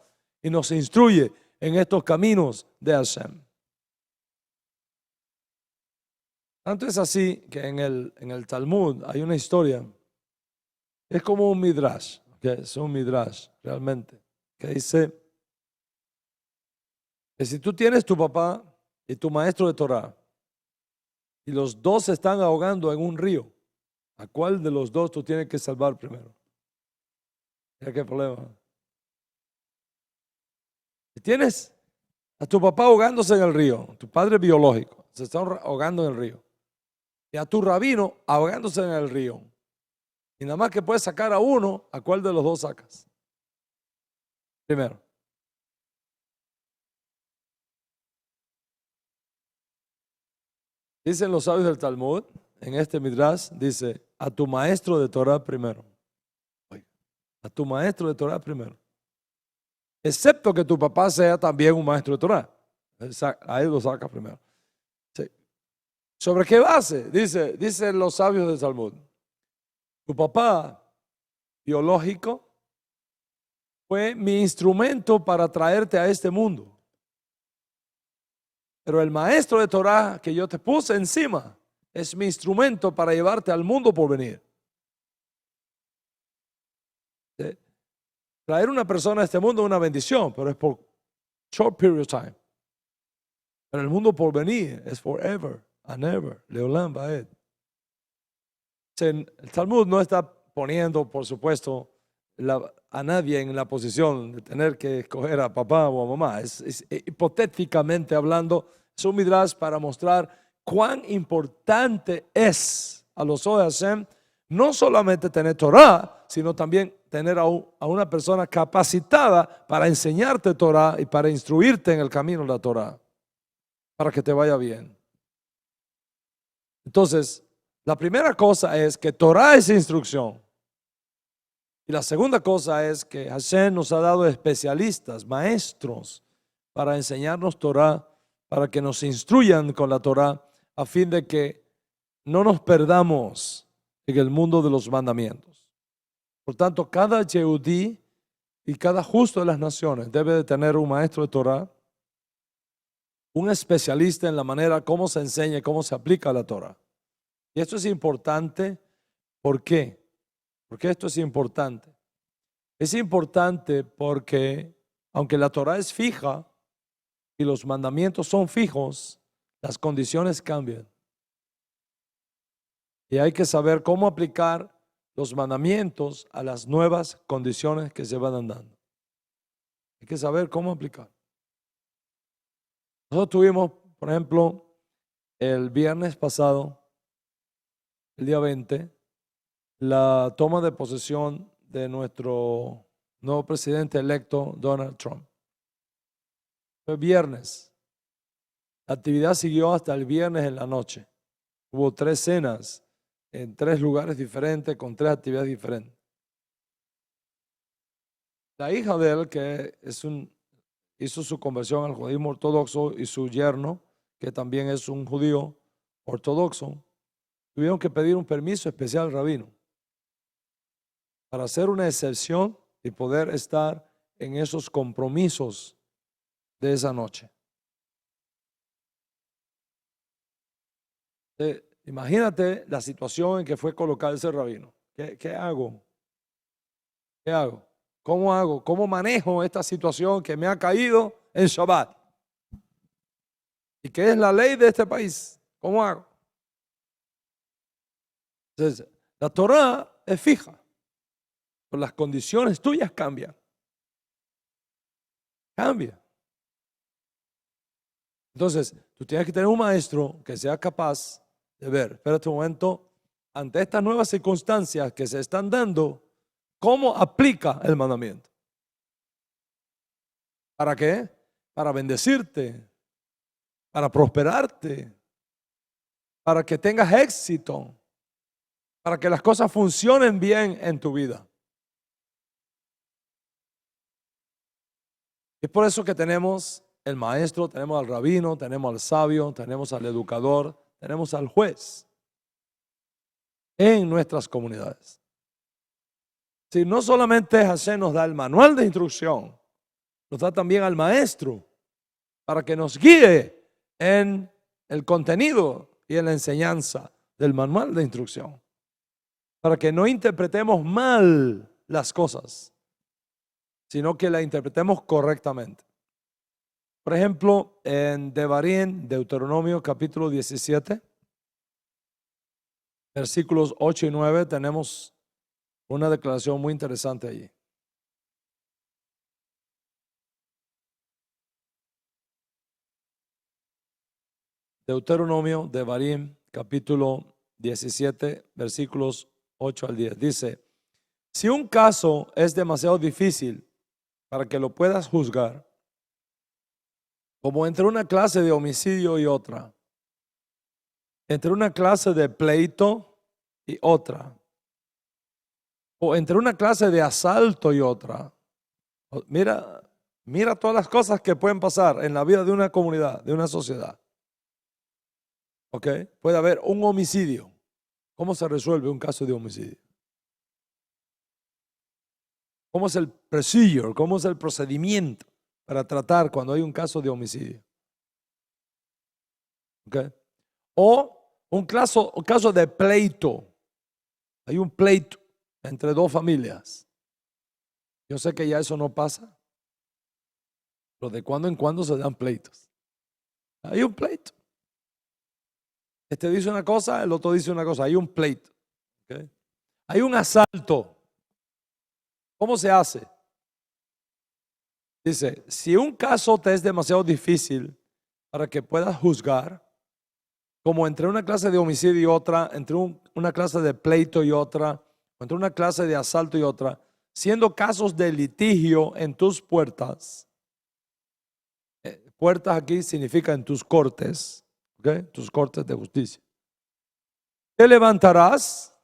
y nos instruye en estos caminos de Hashem. Tanto es así que en el Talmud hay una historia, es como un midrash, que es un midrash realmente, que dice que si tú tienes tu papá y tu maestro de Torah y los dos se están ahogando en un río, ¿a cuál de los dos tú tienes que salvar primero? ¿Ya qué problema? Si tienes a tu papá ahogándose en el río, tu padre biológico se está ahogando en el río, y a tu rabino ahogándose en el río, y nada más que puedes sacar a uno, ¿a cuál de los dos sacas? Primero. Dicen los sabios del Talmud, en este midrash, dice, a tu maestro de Torah primero. A tu maestro de Torah primero. Excepto que tu papá sea también un maestro de Torah. Ahí lo saca primero. Sí. ¿Sobre qué base? Dicen los sabios del Talmud. Tu papá biológico fue mi instrumento para traerte a este mundo. Pero el maestro de Torah que yo te puse encima es mi instrumento para llevarte al mundo por venir. ¿Sí? Traer una persona a este mundo es una bendición, pero es por short period of time. Pero el mundo por venir es forever and ever. Leolam Baed. El Talmud no está poniendo, por supuesto, a nadie en la posición de tener que escoger a papá o a mamá. Es hipotéticamente hablando, es un midrash para mostrar cuán importante es a los ojos de Hashem no solamente tener Torah, sino también tener a una persona capacitada para enseñarte Torah y para instruirte en el camino de la Torah, para que te vaya bien. Entonces, la primera cosa es que Torah es instrucción. Y la segunda cosa es que Hashem nos ha dado especialistas, maestros, para enseñarnos Torah, para que nos instruyan con la Torah, a fin de que no nos perdamos en el mundo de los mandamientos. Por tanto, cada Yehudí y cada justo de las naciones debe de tener un maestro de Torah, un especialista en la manera cómo se enseña y cómo se aplica la Torah. Y esto es importante, ¿por qué? Porque esto es importante. Es importante porque aunque la Torah es fija y los mandamientos son fijos, las condiciones cambian. Y hay que saber cómo aplicar los mandamientos a las nuevas condiciones que se van dando. Hay que saber cómo aplicar. Nosotros tuvimos, por ejemplo, el viernes pasado, el día 20, la toma de posesión de nuestro nuevo presidente electo, Donald Trump. Fue viernes. La actividad siguió hasta el viernes en la noche. Hubo 3 cenas en 3 lugares diferentes con 3 actividades diferentes. La hija de él, que hizo su conversión al judaísmo ortodoxo, y su yerno que también es un judío ortodoxo, tuvieron que pedir un permiso especial al rabino para hacer una excepción y poder estar en esos compromisos de esa noche. Imagínate la situación en que fue colocado ese rabino. ¿Qué hago? ¿Qué hago? ¿Cómo hago? ¿Cómo manejo esta situación que me ha caído en Shabbat? ¿Y qué es la ley de este país? ¿Cómo hago? Entonces, la Torah es fija, pero las condiciones tuyas cambian. Cambia. Entonces, tú tienes que tener un maestro que sea capaz de ver, espérate un momento, ante estas nuevas circunstancias que se están dando, ¿cómo aplica el mandamiento? ¿Para qué? Para bendecirte, para prosperarte, para que tengas éxito, para que las cosas funcionen bien en tu vida. Es por eso que tenemos el maestro, tenemos al rabino, tenemos al sabio, tenemos al educador, tenemos al juez en nuestras comunidades. Si no solamente Hashem nos da el manual de instrucción, nos da también al maestro para que nos guíe en el contenido y en la enseñanza del manual de instrucción, para que no interpretemos mal las cosas, sino que la interpretemos correctamente. Por ejemplo, en Devarim, Deuteronomio capítulo 17, versículos 8 y 9, tenemos una declaración muy interesante allí. Deuteronomio, Devarim, capítulo 17, versículos 8 al 10. Dice, si un caso es demasiado difícil para que lo puedas juzgar, como entre una clase de homicidio y otra, entre una clase de pleito y otra, o entre una clase de asalto y otra. Mira todas las cosas que pueden pasar en la vida de una comunidad, de una sociedad. ¿Ok? Puede haber un homicidio. ¿Cómo se resuelve un caso de homicidio? ¿Cómo es el procedure? ¿Cómo es el procedimiento para tratar cuando hay un caso de homicidio? ¿Ok? O un caso de pleito. Hay un pleito entre dos familias. Yo sé que ya eso no pasa, pero de cuando en cuando se dan pleitos. Hay un pleito. Este dice una cosa, el otro dice una cosa. Hay un pleito. ¿Okay? Hay un asalto. ¿Cómo se hace? Dice, si un caso te es demasiado difícil para que puedas juzgar, como entre una clase de homicidio y otra, entre una clase de pleito y otra, entre una clase de asalto y otra, siendo casos de litigio en tus puertas. Puertas aquí significa en tus cortes, ¿okay? Tus cortes de justicia. Te levantarás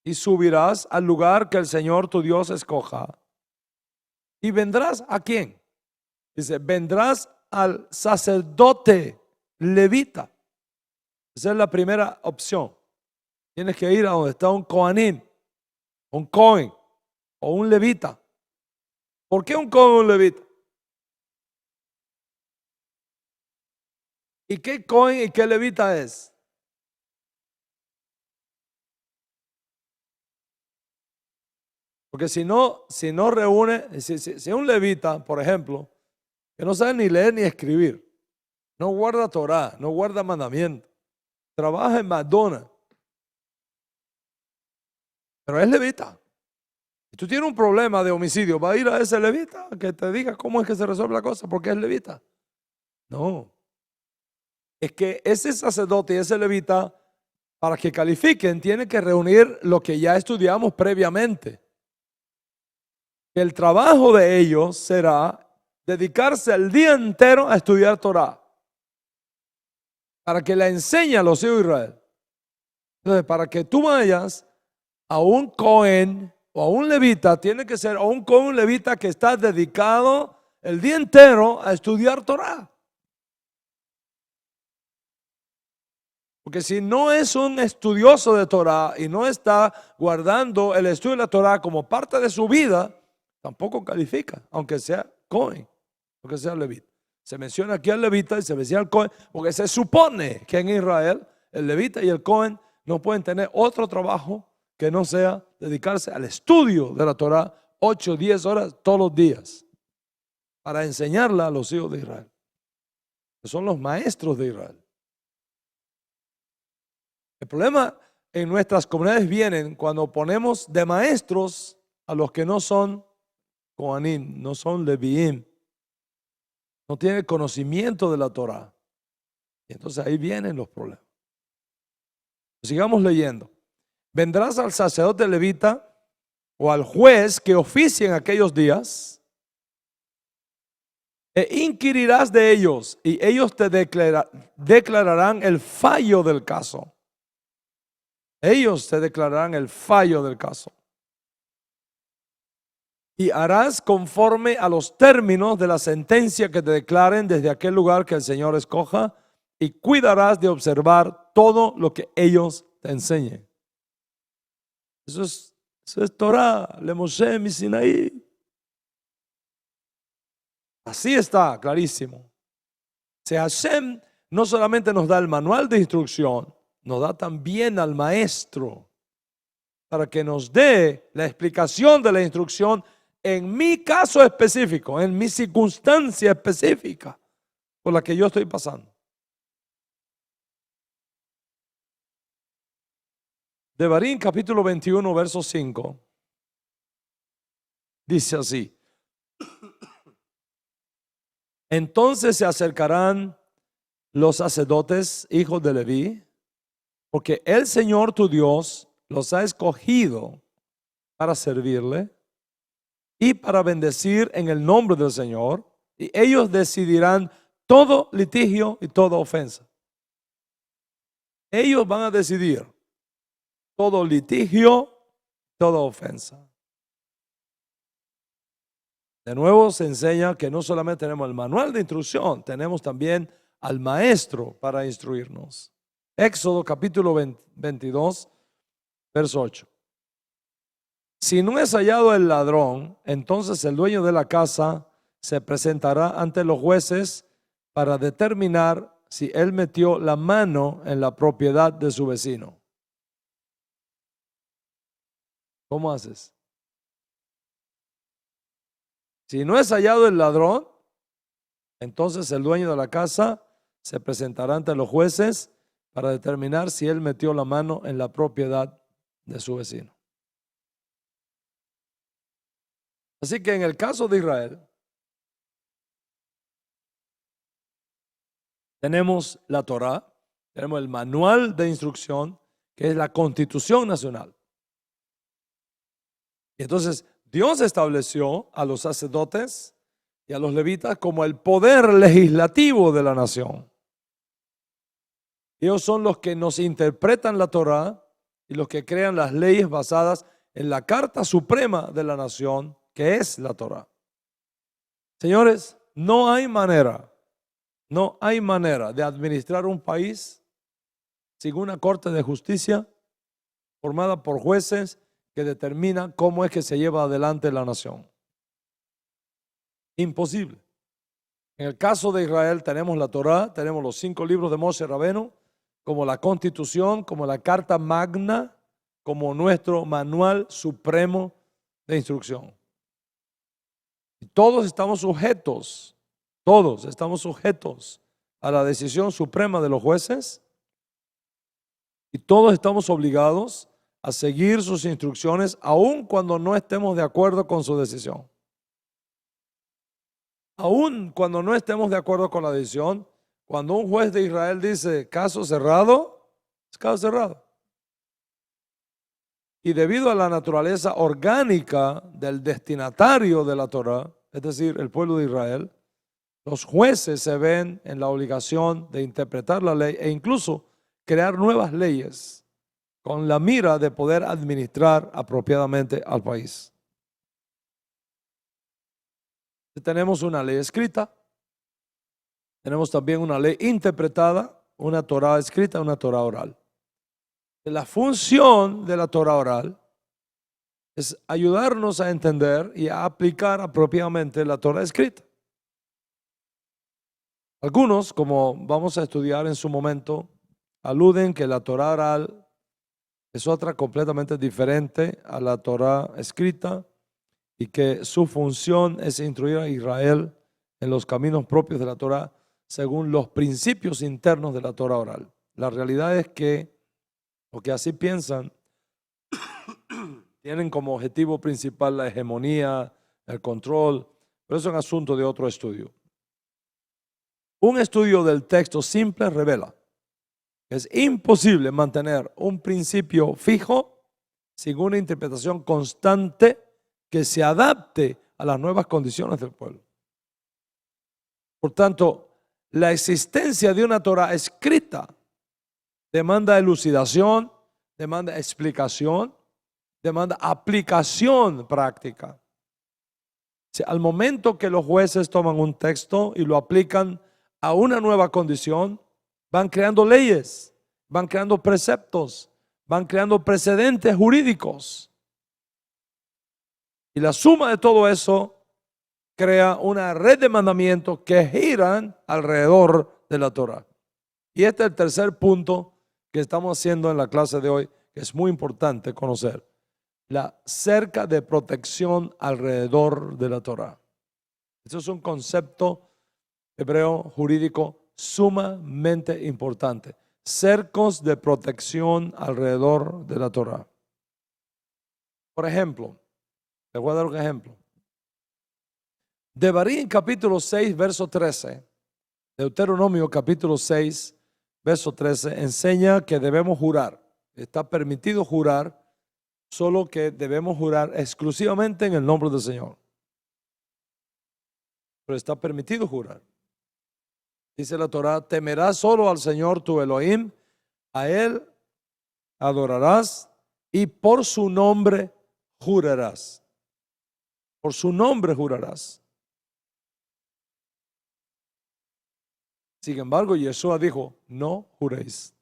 y subirás al lugar que el Señor tu Dios escoja. ¿Y vendrás a quién? Dice, vendrás al sacerdote levita. Esa es la primera opción. Tienes que ir a donde está un coanín, un cohen o un levita. ¿Por qué un cohen o un levita? ¿Y qué cohen y qué levita es? Porque si no reúne, si un levita, por ejemplo, que no sabe ni leer ni escribir, no guarda Torah, no guarda mandamiento, trabaja en McDonald's, pero es levita. Si tú tienes un problema de homicidio, ¿va a ir a ese levita que te diga cómo es que se resuelve la cosa? Porque es levita. No. Es que ese sacerdote y ese levita, para que califiquen, tienen que reunir lo que ya estudiamos previamente. El trabajo de ellos será dedicarse el día entero a estudiar Torah, para que la enseñe a los hijos de Israel. Entonces, para que tú vayas a un cohen o a un levita, tiene que ser a un cohen o un levita que está dedicado el día entero a estudiar Torah. Porque si no es un estudioso de Torah y no está guardando el estudio de la Torah como parte de su vida, tampoco califica, aunque sea Cohen, aunque sea levita. Se menciona aquí al levita y se menciona al Cohen, porque se supone que en Israel el levita y el Cohen no pueden tener otro trabajo que no sea dedicarse al estudio de la Torah 8 o 10 horas todos los días para enseñarla a los hijos de Israel, que son los maestros de Israel. El problema en nuestras comunidades viene cuando ponemos de maestros a los que no son Kohanim, no son Leviim, no tienen conocimiento de la Torah. Y entonces ahí vienen los problemas. Sigamos leyendo. Vendrás al sacerdote levita o al juez que oficie en aquellos días e inquirirás de ellos y ellos te declararán el fallo del caso. Ellos te declararán el fallo del caso. Y harás conforme a los términos de la sentencia que te declaren desde aquel lugar que el Señor escoja y cuidarás de observar todo lo que ellos te enseñen. Eso es Torah, le Moshe mi Sinaí. Así está, clarísimo. Si Hashem no solamente nos da el manual de instrucción, nos da también al maestro para que nos dé la explicación de la instrucción en mi caso específico, en mi circunstancia específica por la que yo estoy pasando. Devarim capítulo 21 verso 5 dice así: entonces se acercarán los sacerdotes, hijos de Leví, porque el Señor tu Dios los ha escogido para servirle y para bendecir en el nombre del Señor, y ellos decidirán todo litigio y toda ofensa. Ellos van a decidir todo litigio, toda ofensa. De nuevo se enseña que no solamente tenemos el manual de instrucción, tenemos también al maestro para instruirnos. Éxodo capítulo 22, verso 8. Si no es hallado el ladrón, entonces el dueño de la casa se presentará ante los jueces para determinar si él metió la mano en la propiedad de su vecino. ¿Cómo haces? Si no es hallado el ladrón, entonces el dueño de la casa se presentará ante los jueces para determinar si él metió la mano en la propiedad de su vecino. Así que en el caso de Israel, tenemos la Torá, tenemos el manual de instrucción, que es la Constitución Nacional. Y entonces Dios estableció a los sacerdotes y a los levitas como el poder legislativo de la nación. Ellos son los que nos interpretan la Torá y los que crean las leyes basadas en la Carta Suprema de la nación, que es la Torá. Señores, no hay manera de administrar un país sin una corte de justicia formada por jueces que determinan cómo es que se lleva adelante la nación. Imposible. En el caso de Israel tenemos la Torá, tenemos los 5 libros de Moshe Rabeno, como la Constitución, como la Carta Magna, como nuestro manual supremo de instrucción. Y todos estamos sujetos a la decisión suprema de los jueces y todos estamos obligados a seguir sus instrucciones aun cuando no estemos de acuerdo con su decisión. Aun cuando no estemos de acuerdo con la decisión, cuando un juez de Israel dice caso cerrado, es caso cerrado. Y debido a la naturaleza orgánica del destinatario de la Torá, es decir, el pueblo de Israel, los jueces se ven en la obligación de interpretar la ley e incluso crear nuevas leyes con la mira de poder administrar apropiadamente al país. Tenemos una ley escrita, tenemos también una ley interpretada una Torah escrita y una Torah oral. La función de la Torah oral es ayudarnos a entender y a aplicar apropiadamente la Torah escrita. Algunos, como vamos a estudiar en su momento, aluden que la Torah oral es otra completamente diferente a la Torah escrita y que su función es instruir a Israel en los caminos propios de la Torah según los principios internos de la Torah oral. La realidad es que los que así piensan tienen como objetivo principal la hegemonía, el control, pero eso es un asunto de otro estudio. Un estudio del texto simple revela que es imposible mantener un principio fijo sin una interpretación constante que se adapte a las nuevas condiciones del pueblo. Por tanto, la existencia de una Torah escrita demanda elucidación, demanda explicación, demanda aplicación práctica. Al momento que los jueces toman un texto y lo aplican a una nueva condición, van creando leyes, van creando preceptos, van creando precedentes jurídicos. Y la suma de todo eso crea una red de mandamientos que giran alrededor de la Torah. Y este es el tercer punto que estamos haciendo en la clase de hoy, que es muy importante conocer. La cerca de protección alrededor de la Torah. Eso es un concepto hebreo jurídico sumamente importante. Cercos de protección alrededor de la Torah. Por ejemplo, les voy a dar un ejemplo. Devarim capítulo 6, verso 13. Deuteronomio capítulo 6, verso 13 enseña que debemos jurar. Está permitido jurar, solo que debemos jurar exclusivamente en el nombre del Señor. Pero está permitido jurar. Dice la Torah, temerás solo al Señor tu Elohim, a Él adorarás y por su nombre jurarás. Por su nombre jurarás. Sin embargo, Yeshua dijo, no juréis.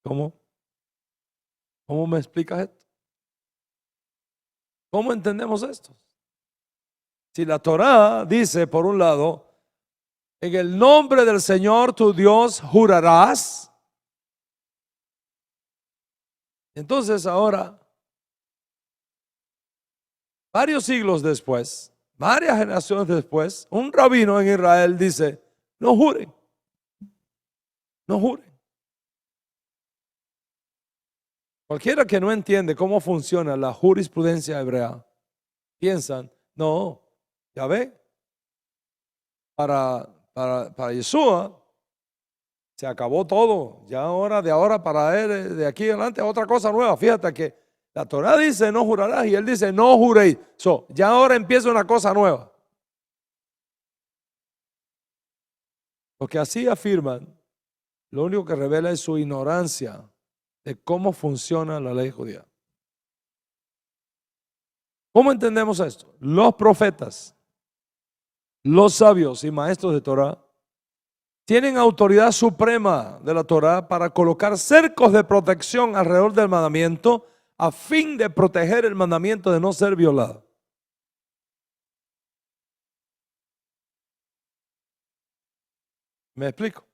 ¿Cómo? ¿Cómo me explicas esto? ¿Cómo entendemos esto? Si la Torah dice, por un lado, en el nombre del Señor tu Dios jurarás. Entonces ahora, varios siglos después, varias generaciones después, un rabino en Israel dice, no juren, no juren. Cualquiera que no entiende cómo funciona la jurisprudencia hebrea, piensan, no, ya ve, para Yeshua se acabó todo. Ya ahora, de ahora para él, de aquí adelante, otra cosa nueva. Fíjate que la Torah dice no jurarás y él dice no juréis. Ya ahora empieza una cosa nueva. Los que así afirman, lo único que revela es su ignorancia de cómo funciona la ley judía. ¿Cómo entendemos esto? Los profetas, los sabios y maestros de Torah tienen autoridad suprema de la Torah para colocar cercos de protección alrededor del mandamiento a fin de proteger el mandamiento de no ser violado. ¿Me explico?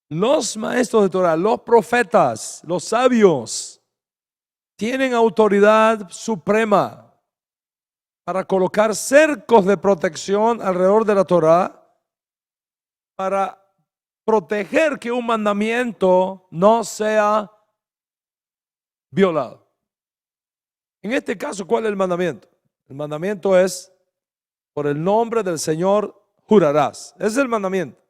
Los maestros de Torah, los profetas, los sabios, tienen autoridad suprema para colocar cercos de protección alrededor de la Torah para proteger que un mandamiento no sea violado. En este caso, ¿cuál es el mandamiento? El mandamiento es, por el nombre del Señor jurarás. Ese es el mandamiento.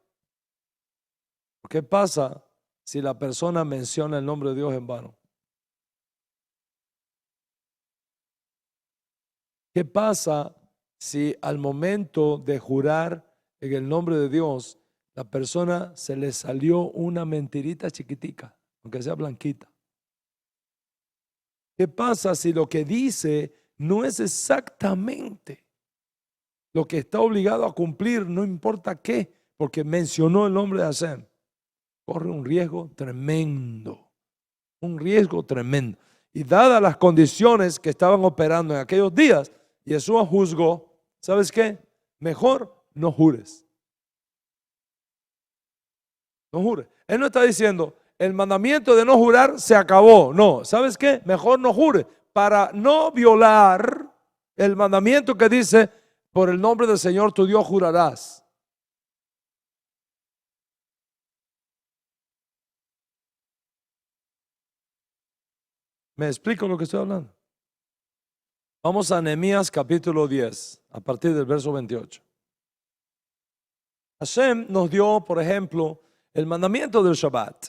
¿Qué pasa si la persona menciona el nombre de Dios en vano? ¿Qué pasa si al momento de jurar en el nombre de Dios, la persona se le salió una mentirita chiquitica, aunque sea blanquita? ¿Qué pasa si lo que dice no es exactamente lo que está obligado a cumplir, no importa qué, porque mencionó el nombre de Hashem? corre un riesgo tremendo, un riesgo tremendo. Y dadas las condiciones que estaban operando en aquellos días, Yeshua juzgó, ¿sabes qué? Mejor no jures. No jures. Él no está diciendo, el mandamiento de no jurar se acabó. No, ¿sabes qué? Mejor no jures para no violar el mandamiento que dice, por el nombre del Señor tu Dios jurarás. ¿Me explico lo que estoy hablando? Vamos a Nehemías capítulo 10, a partir del verso 28. Hashem nos dio, por ejemplo, el mandamiento del Shabbat.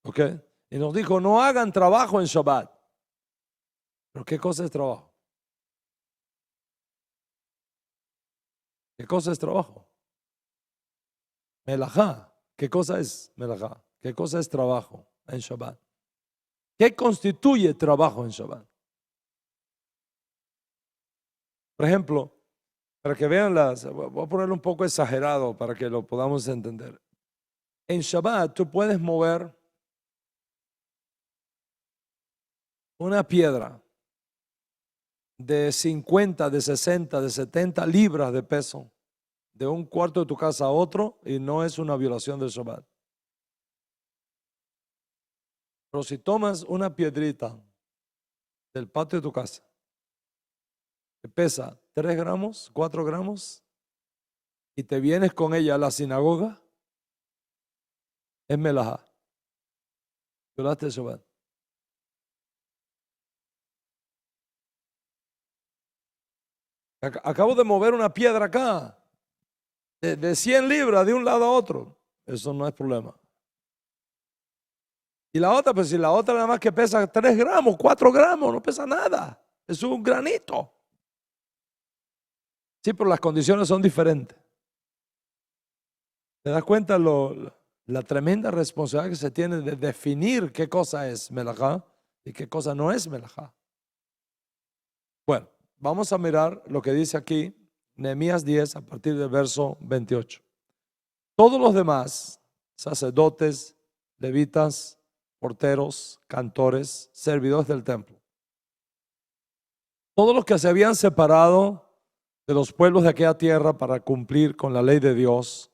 ¿Ok? Y nos dijo, no hagan trabajo en Shabbat. ¿Pero qué cosa es trabajo? ¿Qué cosa es trabajo? Melajá. ¿Qué cosa es melajá? ¿Qué cosa es trabajo en Shabbat? ¿Qué constituye trabajo en Shabbat? Por ejemplo, para que vean voy a ponerlo un poco exagerado para que lo podamos entender. En Shabbat tú puedes mover una piedra de 50, de 60, de 70 libras de peso de un cuarto de tu casa a otro y no es una violación del Shabbat. Pero si tomas una piedrita del patio de tu casa que pesa 3 gramos, 4 gramos y te vienes con ella a la sinagoga, es melajá. Violaste el Shabbat. Acabo de mover una piedra acá de 100 libras de un lado a otro. Eso no es problema. Y la otra, pues si la otra nada más que pesa 3 gramos, 4 gramos, no pesa nada. Es un granito. Sí, pero las condiciones son diferentes. ¿Te das cuenta la tremenda responsabilidad que se tiene de definir qué cosa es melajá y qué cosa no es melajá? Bueno, vamos a mirar lo que dice aquí Nehemías 10 a partir del verso 28. Todos los demás, sacerdotes, levitas, porteros, cantores, servidores del templo, todos los que se habían separado de los pueblos de aquella tierra para cumplir con la ley de Dios,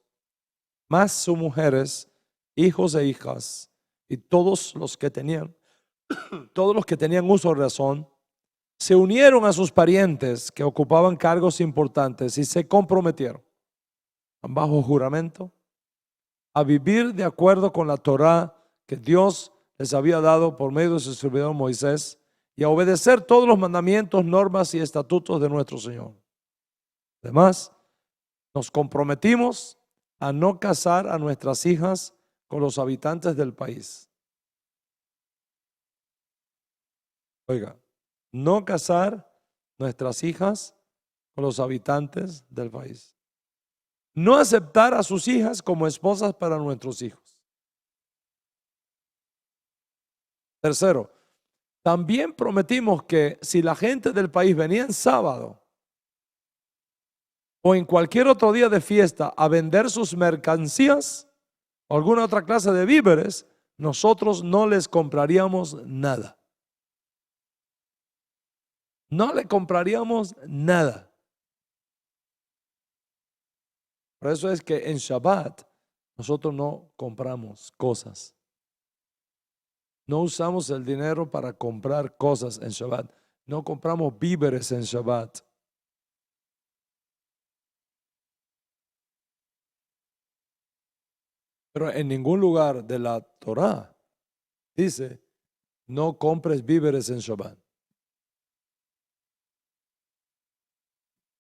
más sus mujeres, hijos e hijas, y todos los que tenían uso de razón, se unieron a sus parientes que ocupaban cargos importantes y se comprometieron bajo juramento a vivir de acuerdo con la Torá que Dios les había dado por medio de su servidor Moisés y a obedecer todos los mandamientos, normas y estatutos de nuestro Señor. Además, nos comprometimos a no casar a nuestras hijas con los habitantes del país. Oiga, no casar nuestras hijas con los habitantes del país. No aceptar a sus hijas como esposas para nuestros hijos. Tercero, también prometimos que si la gente del país venía en sábado o en cualquier otro día de fiesta a vender sus mercancías o alguna otra clase de víveres, nosotros no les compraríamos nada. No le compraríamos nada. Por eso es que en Shabbat nosotros no compramos cosas. No usamos el dinero para comprar cosas en Shabbat. No compramos víveres en Shabbat. Pero en ningún lugar de la Torá dice, no compres víveres en Shabbat.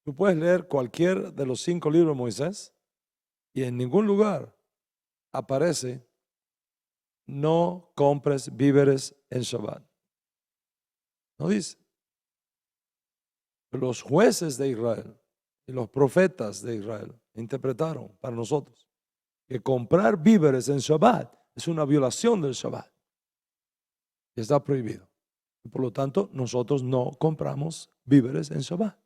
Tú puedes leer cualquier de los 5 libros de Moisés y en ningún lugar aparece, no compres víveres en Shabbat. No dice. Los jueces de Israel y los profetas de Israel interpretaron para nosotros que comprar víveres en Shabbat es una violación del Shabbat. Y está prohibido. Y por lo tanto, nosotros no compramos víveres en Shabbat.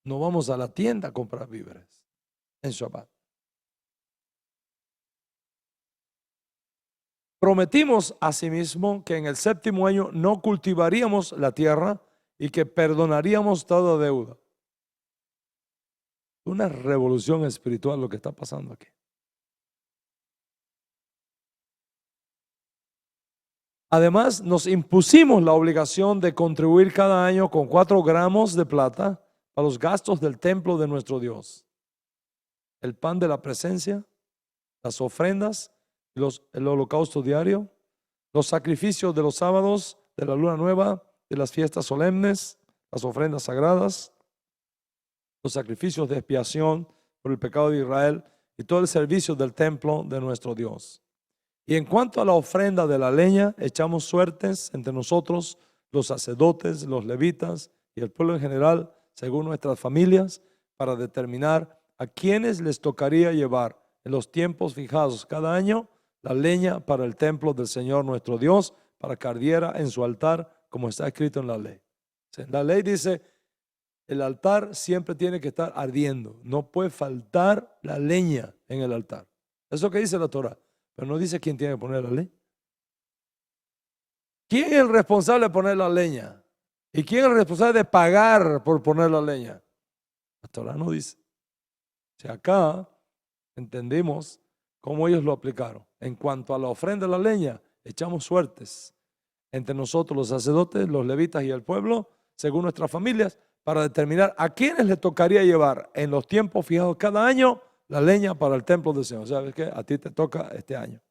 No vamos a la tienda a comprar víveres en Shabbat. Prometimos asimismo que en el séptimo año no cultivaríamos la tierra y que perdonaríamos toda deuda. Una revolución espiritual lo que está pasando aquí. Además, nos impusimos la obligación de contribuir cada año con 4 gramos de plata a los gastos del templo de nuestro Dios. El pan de la presencia, las ofrendas, el holocausto diario, los sacrificios de los sábados, de la luna nueva, de las fiestas solemnes, las ofrendas sagradas, los sacrificios de expiación por el pecado de Israel y todo el servicio del templo de nuestro Dios. Y en cuanto a la ofrenda de la leña, echamos suertes entre nosotros, los sacerdotes, los levitas y el pueblo en general, según nuestras familias, para determinar a quienes les tocaría llevar en los tiempos fijados cada año la leña para el templo del Señor nuestro Dios, para que ardiera en su altar, como está escrito en la ley. La ley dice, el altar siempre tiene que estar ardiendo, no puede faltar la leña en el altar. Eso es lo que dice la Torah. Pero no dice quién tiene que poner la ley. ¿Quién es el responsable de poner la leña? ¿Y quién es el responsable de pagar por poner la leña? La Torah no dice. Si acá entendimos cómo ellos lo aplicaron. En cuanto a la ofrenda de la leña, echamos suertes entre nosotros los sacerdotes, los levitas y el pueblo, según nuestras familias, para determinar a quiénes le tocaría llevar en los tiempos fijados cada año la leña para el templo del Señor. ¿Sabes qué? A ti te toca este año.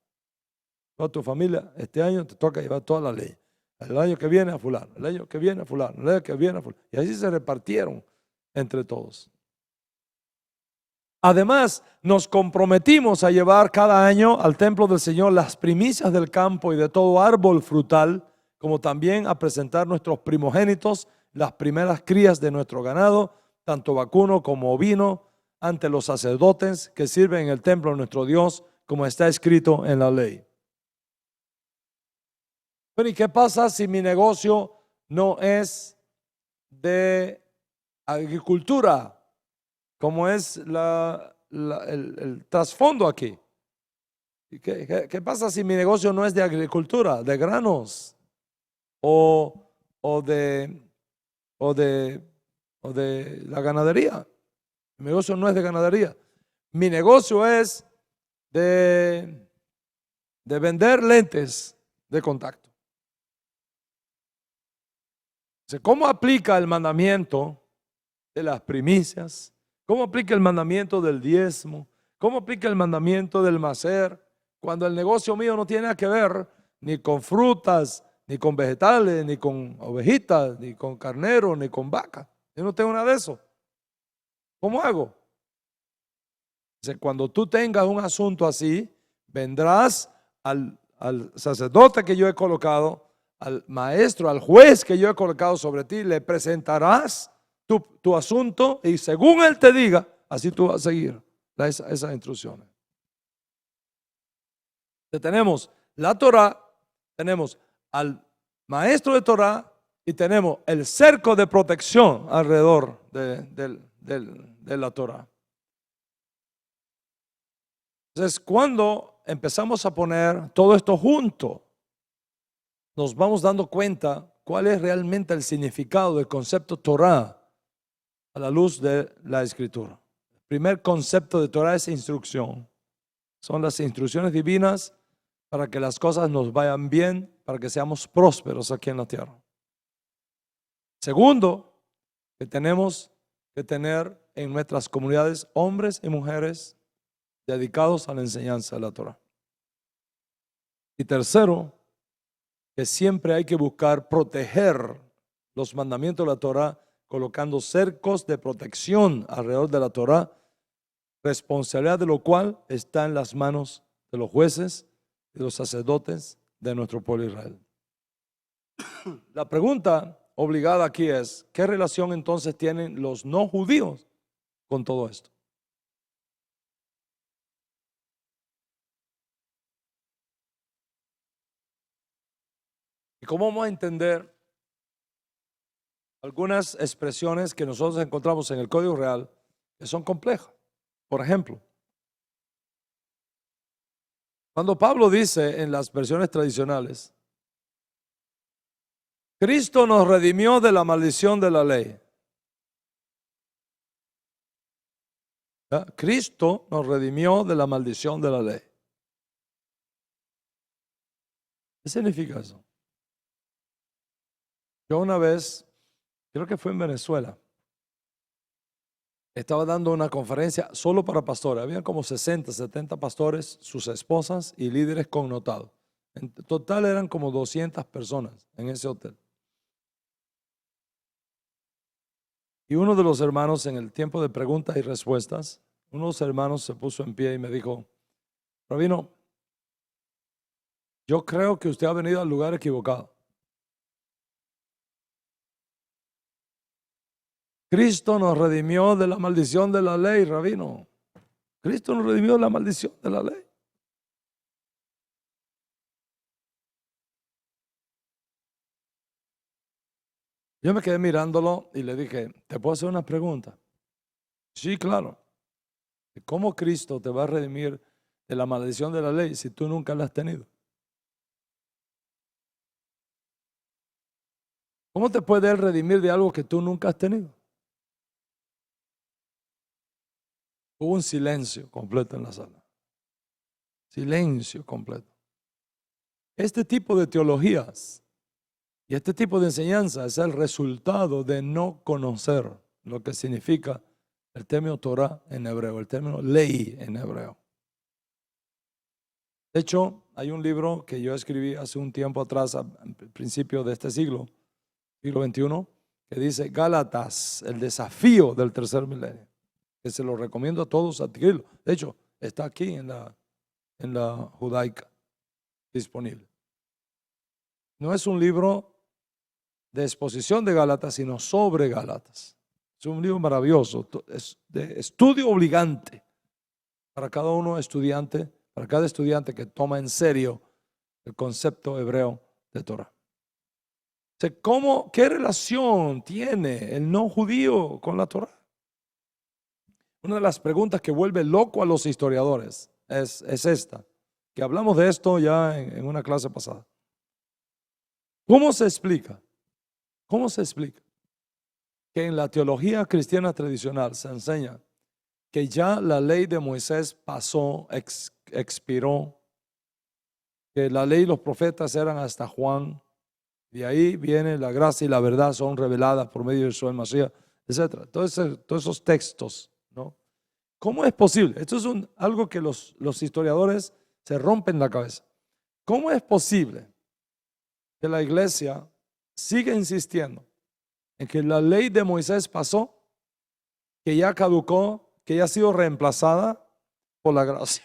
Toda tu familia, este año te toca llevar toda la ley. El año que viene a fulano, el año que viene a fulano, el año que viene a fulano. Y así se repartieron entre todos. Además, nos comprometimos a llevar cada año al templo del Señor las primicias del campo y de todo árbol frutal, como también a presentar nuestros primogénitos, las primeras crías de nuestro ganado, tanto vacuno como ovino, ante los sacerdotes que sirven en el templo de nuestro Dios, como está escrito en la ley. Bueno, ¿y qué pasa si mi negocio no es de agricultura? ¿Cómo es el trasfondo aquí? ¿Qué pasa si mi negocio no es de agricultura, de granos o de la ganadería? Mi negocio no es de ganadería. Mi negocio es de vender lentes de contacto. ¿Cómo aplica el mandamiento de las primicias? ¿Cómo aplica el mandamiento del diezmo? ¿Cómo aplica el mandamiento del macer? Cuando el negocio mío no tiene nada que ver ni con frutas, ni con vegetales, ni con ovejitas, ni con carneros, ni con vacas. Yo no tengo nada de eso. ¿Cómo hago? Cuando tú tengas un asunto así, vendrás al sacerdote que yo he colocado, al maestro, al juez que yo he colocado sobre ti, le presentarás tu asunto y según él te diga, así tú vas a seguir esas instrucciones. Tenemos la Torah, tenemos al maestro de Torah y tenemos el cerco de protección alrededor de la Torah. Entonces, cuando empezamos a poner todo esto junto, nos vamos dando cuenta cuál es realmente el significado del concepto Torah a la luz de la Escritura. El primer concepto de Torah es instrucción. Son las instrucciones divinas para que las cosas nos vayan bien, para que seamos prósperos aquí en la tierra. Segundo, que tenemos que tener en nuestras comunidades hombres y mujeres dedicados a la enseñanza de la Torah. Y tercero, que siempre hay que buscar proteger los mandamientos de la Torah, colocando cercos de protección alrededor de la Torah, responsabilidad de lo cual está en las manos de los jueces y los sacerdotes de nuestro pueblo Israel. La pregunta obligada aquí es, ¿qué relación entonces tienen los no judíos con todo esto? ¿Y cómo vamos a entender algunas expresiones que nosotros encontramos en el Código Real que son complejas? Por ejemplo, Cuando Pablo dice en las versiones tradicionales, Cristo nos redimió de la maldición de la ley. ¿Ya? Cristo nos redimió de la maldición de la ley. ¿Qué significa eso? Yo una vez, creo que fue en Venezuela, estaba dando una conferencia solo para pastores. Habían como 60, 70 pastores, sus esposas y líderes connotados. En total eran como 200 personas en ese hotel. Y uno de los hermanos, en el tiempo de preguntas y respuestas, uno de los hermanos se puso en pie y me dijo, Rabino, yo creo que usted ha venido al lugar equivocado. Cristo nos redimió de la maldición de la ley, Rabino. Cristo nos redimió de la maldición de la ley. Yo me quedé mirándolo y le dije, ¿te puedo hacer una pregunta? Sí, claro. ¿Cómo Cristo te va a redimir de la maldición de la ley si tú nunca la has tenido? ¿Cómo te puede Él redimir de algo que tú nunca has tenido? Hubo un silencio completo en la sala. Silencio completo. Este tipo de teologías y este tipo de enseñanza es el resultado de no conocer lo que significa el término Torah en hebreo, el término ley en hebreo. De hecho, hay un libro que yo escribí hace un tiempo atrás, al principio de este siglo XXI, que dice Gálatas, el desafío del tercer milenio, que se lo recomiendo a todos adquirirlo. De hecho, está aquí en la Judaica disponible. No es un libro de exposición de Gálatas, sino sobre Gálatas. Es un libro maravilloso, es de estudio obligante para cada uno estudiante, para cada estudiante que toma en serio el concepto hebreo de Torah. ¿Qué relación tiene el no judío con la Torah? Una de las preguntas que vuelve loco a los historiadores es esta, que hablamos de esto ya en una clase pasada. ¿Cómo se explica? ¿Cómo se explica que en la teología cristiana tradicional se enseña que ya la ley de Moisés pasó, expiró, que la ley y los profetas eran hasta Juan, de ahí viene la gracia y la verdad son reveladas por medio de Yeshua el Mashiach, etc. Todos esos textos, ¿no? ¿Cómo es posible? Esto es algo que los historiadores se rompen la cabeza. ¿Cómo es posible que la iglesia siga insistiendo en que la ley de Moisés pasó, que ya caducó, que ya ha sido reemplazada por la gracia,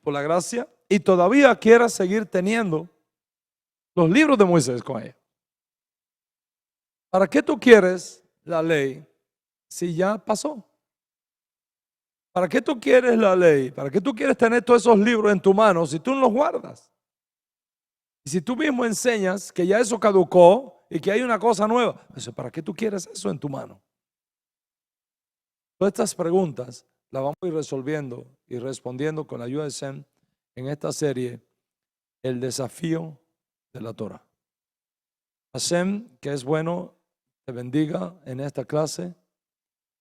por la gracia, y todavía quiera seguir teniendo los libros de Moisés con ella? ¿Para qué tú quieres la ley si ya pasó? ¿Para qué tú quieres la ley? ¿Para qué tú quieres tener todos esos libros en tu mano si tú no los guardas? Y si tú mismo enseñas que ya eso caducó y que hay una cosa nueva, ¿para qué tú quieres eso en tu mano? Todas estas preguntas las vamos a ir resolviendo y respondiendo con la ayuda de Sem en esta serie, El desafío de la Torah. Hashem, que es bueno, te bendiga en esta clase,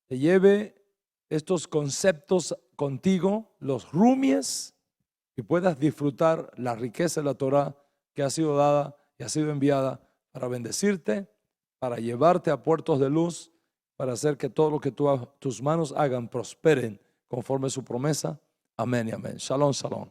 te lleve estos conceptos contigo, los rumies, y puedas disfrutar la riqueza de la Torah que ha sido dada y ha sido enviada para bendecirte, para llevarte a puertos de luz, para hacer que todo lo que tus manos hagan prosperen conforme a su promesa. Amén y amén. Shalom, shalom.